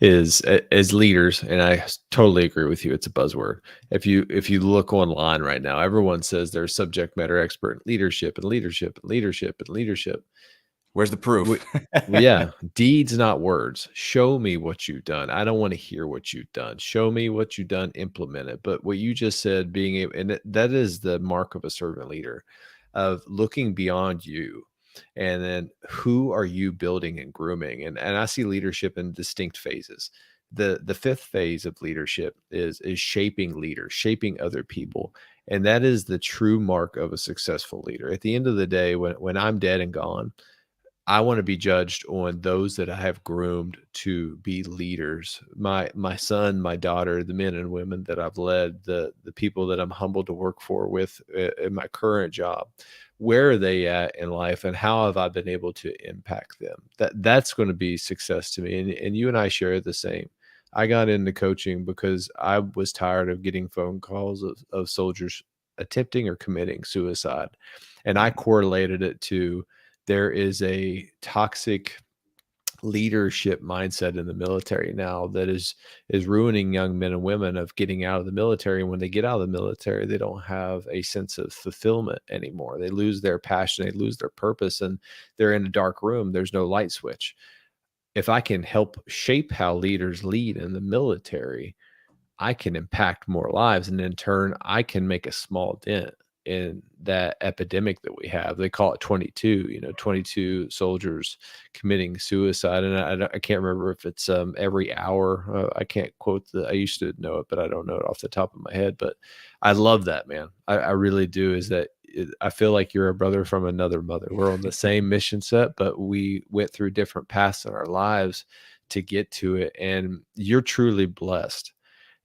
is, as leaders, and I totally agree with you. It's a buzzword. If you look online right now, everyone says they're subject matter expert in leadership and leadership and leadership and leadership. Where's the proof? We, yeah, deeds, not words. Show me what you've done. I don't want to hear what you've done. Show me what you've done, implement it. But what you just said, being able, and that is the mark of a servant leader, of looking beyond you, and then who are you building and grooming? And I see leadership in distinct phases. The fifth phase of leadership is shaping leaders, shaping other people. And that is the true mark of a successful leader. At the end of the day, when I'm dead and gone, I want to be judged on those that I have groomed to be leaders. My son, my daughter, the men and women that I've led, the people that I'm humbled to work for with in my current job. Where are they at in life, and how have I been able to impact them? That's going to be success to me. And you and I share the same. I got into coaching because I was tired of getting phone calls of soldiers attempting or committing suicide. And I correlated it to, there is a toxic leadership mindset in the military now that is ruining young men and women of getting out of the military. And when they get out of the military, they don't have a sense of fulfillment anymore. They lose their passion, they lose their purpose, and they're in a dark room. There's no light switch. If I can help shape how leaders lead in the military, I can impact more lives, and in turn, I can make a small dent in that epidemic that we have. They call it 22, 22 soldiers committing suicide. And I can't remember if it's every hour. I can't quote I used to know it, but I don't know it off the top of my head. But I love that, man. I really do. Is that I feel like you're a brother from another mother. We're on the same mission set, but we went through different paths in our lives to get to it. And you're truly blessed.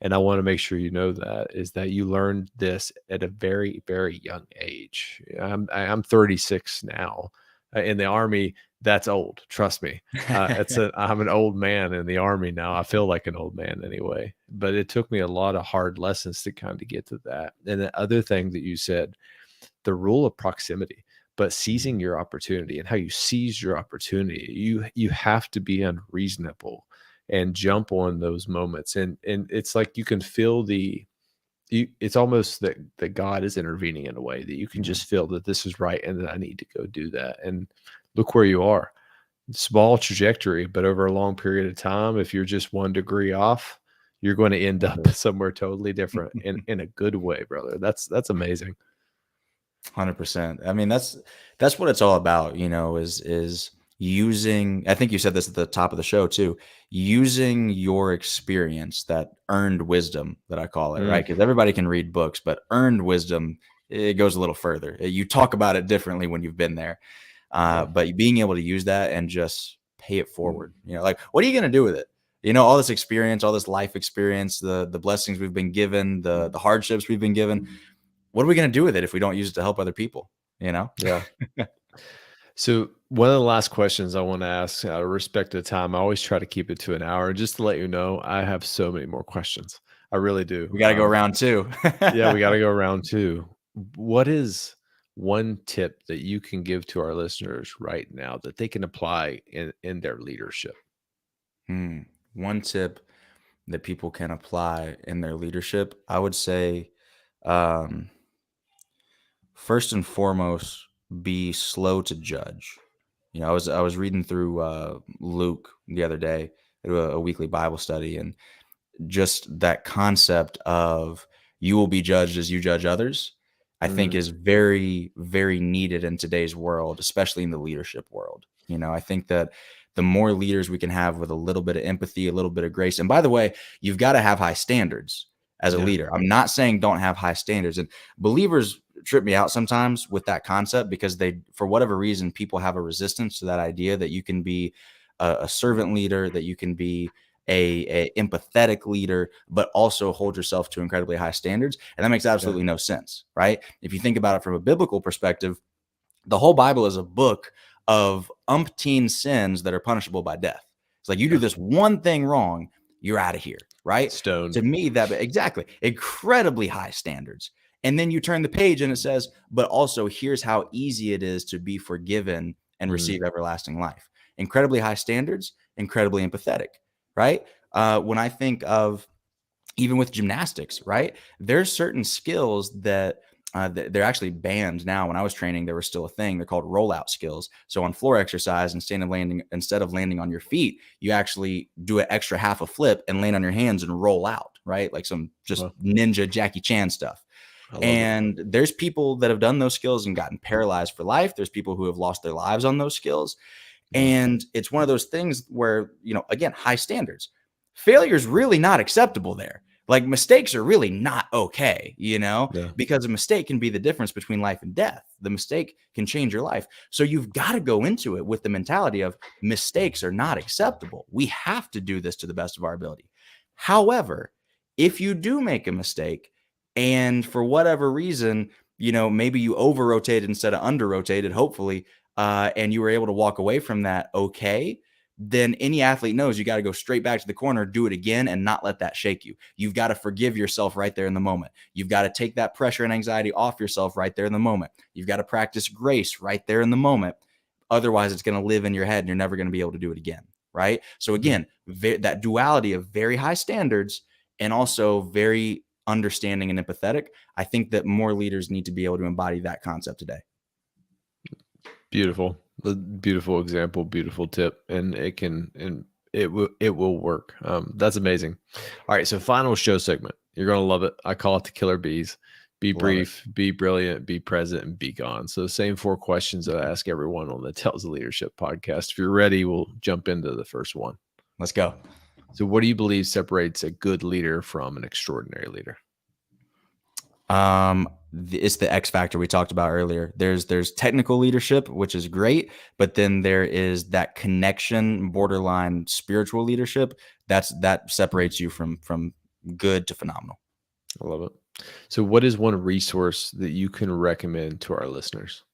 And I want to make sure you know that, is that you learned this at a very, very young age. I'm 36 now. In the Army, that's old. Trust me. I'm an old man in the Army now. I feel like an old man anyway. But it took me a lot of hard lessons to kind of get to that. And the other thing that you said, the rule of proximity, but seizing your opportunity, and how you seize your opportunity. You have to be unreasonable and jump on those moments. And it's like you can feel it's almost that God is intervening in a way that you can just feel that this is right and that I need to go do that. And look where you are. Small trajectory, but over a long period of time, if you're just 1 degree off, you're going to end up somewhere totally different in a good way, brother. That's amazing. 100%. I mean, that's what it's all about, is using, I think you said this at the top of the show too, using your experience, that earned wisdom that I call it, right? Because everybody can read books, but earned wisdom, it goes a little further. You talk about it differently when you've been there. But being able to use that and just pay it forward, like, what are you going to do with it? All this experience, all this life experience, the blessings we've been given, the hardships we've been given. What are we going to do with it if we don't use it to help other people? Yeah. So one of the last questions I want to ask, out of respect to time, I always try to keep it to an hour. Just to let you know, I have so many more questions. I really do. We got to go around two. Yeah, we got to go around two. What is one tip that you can give to our listeners right now that they can apply in their leadership? One tip that people can apply in their leadership, I would say, first and foremost, be slow to judge. I was reading through Luke the other day, a weekly Bible study, and just that concept of you will be judged as you judge others, I think is very, very needed in today's world, especially in the leadership world. I think that the more leaders we can have with a little bit of empathy, a little bit of grace, and by the way, you've got to have high standards as a leader. I'm not saying don't have high standards, and believers trip me out sometimes with that concept because for whatever reason, people have a resistance to that idea that you can be a servant leader, that you can be a empathetic leader, but also hold yourself to incredibly high standards. And that makes absolutely no sense, right? If you think about it from a biblical perspective, the whole Bible is a book of umpteen sins that are punishable by death. It's like you do this one thing wrong, you're out of here, right? Stoned. To me, that exactly incredibly high standards. And then you turn the page and it says, but also here's how easy it is to be forgiven and Mm, receive everlasting life. Incredibly high standards, incredibly empathetic, right? When I think of even with gymnastics, right? There's certain skills that they're actually banned now. When I was training, there was still a thing. They're called rollout skills. So on floor exercise, instead of landing on your feet, you actually do an extra half a flip and land on your hands and roll out, right? Like some just well, ninja Jackie Chan stuff. I love it. And there's people that have done those skills and gotten paralyzed for life. There's people who have lost their lives on those skills. Wow. And it's one of those things where, again, high standards. Failure is really not acceptable there. Like mistakes are really not okay, Yeah. because a mistake can be the difference between life and death. The mistake can change your life. So you've got to go into it with the mentality of mistakes are not acceptable. We have to do this to the best of our ability. However, if you do make a mistake and for whatever reason, maybe you over rotated instead of under rotated, hopefully, and you were able to walk away from that okay, then any athlete knows you got to go straight back to the corner, do it again, and not let that shake you. You've got to forgive yourself right there in the moment. You've got to take that pressure and anxiety off yourself right there in the moment. You've got to practice grace right there in the moment. Otherwise, it's going to live in your head and you're never going to be able to do it again. Right. So, Yeah. again, that duality of very high standards and also very understanding and empathetic. I think that more leaders need to be able to embody that concept today. Beautiful. A beautiful example, beautiful tip. And it will work. That's amazing. All right. So final show segment. You're gonna love it. I call it the killer bees. Be Love it. brief, be brilliant, be present, and be gone. So the same 4 questions that I ask everyone on the Tells of Leadership podcast. If you're ready, we'll jump into the first one. Let's go. So what do you believe separates a good leader from an extraordinary leader? It's the X factor we talked about earlier. There's technical leadership, which is great, but then there is that connection, borderline spiritual leadership. That separates you from good to phenomenal. I love it. So what is one resource that you can recommend to our listeners?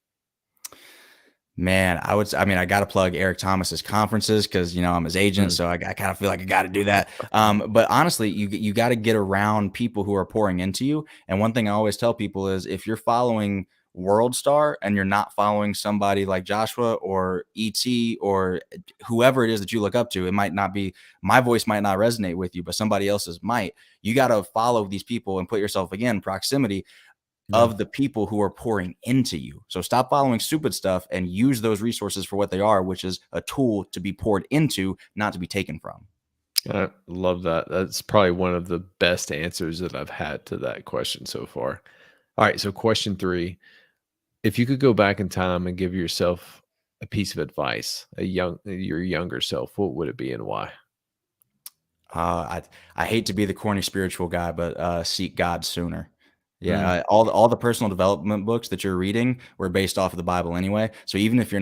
Man, I got to plug Eric Thomas's conferences because, I'm his agent. Mm, So I kind of feel like I got to do that. But honestly, you got to get around people who are pouring into you. And one thing I always tell people is if you're following World Star and you're not following somebody like Joshua or ET or whoever it is that you look up to, it might not be, my voice might not resonate with you, but somebody else's might. You got to follow these people and put yourself, again, proximity yeah. of the people who are pouring into you. So stop following stupid stuff and use those resources for what they are, which is a tool to be poured into, not to be taken from. I love that. That's probably one of the best answers that I've had to that question so far. All right. So question 3, if you could go back in time and give yourself a piece of advice, your younger self, what would it be and why? I hate to be the corny spiritual guy, but seek God sooner. Yeah, Mm, all the personal development books that you're reading were based off of the Bible anyway. So yeah. even if you're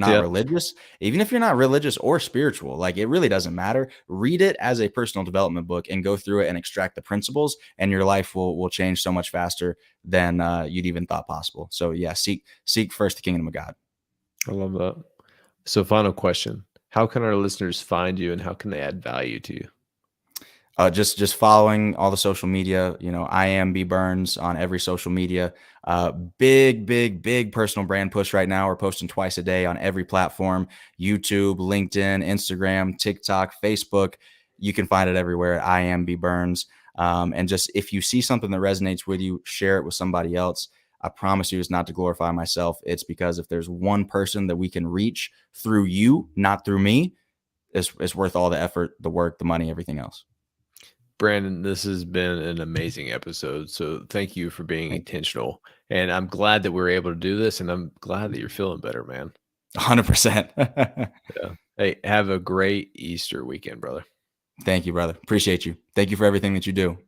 not religious or spiritual, like it really doesn't matter. Read it as a personal development book and go through it and extract the principles, and your life will change so much faster than you'd even thought possible. So yeah, seek first the kingdom of God. I love that. So final question, how can our listeners find you and how can they add value to you? Just following all the social media. I am B Burns on every social media. Big personal brand push right now. We're posting twice a day on every platform: YouTube, LinkedIn, Instagram, TikTok, Facebook. You can find it everywhere. I am B Burns. And just if you see something that resonates with you, share it with somebody else. I promise you, it's not to glorify myself. It's because if there's one person that we can reach through you, not through me, it's worth all the effort, the work, the money, everything else. Brandon, this has been an amazing episode. So thank you for being Thank you. intentional. And I'm glad that we're able to do this. And I'm glad that you're feeling better, man. 100%. Yeah. Hey, have a great Easter weekend, brother. Thank you, brother. Appreciate you. Thank you for everything that you do.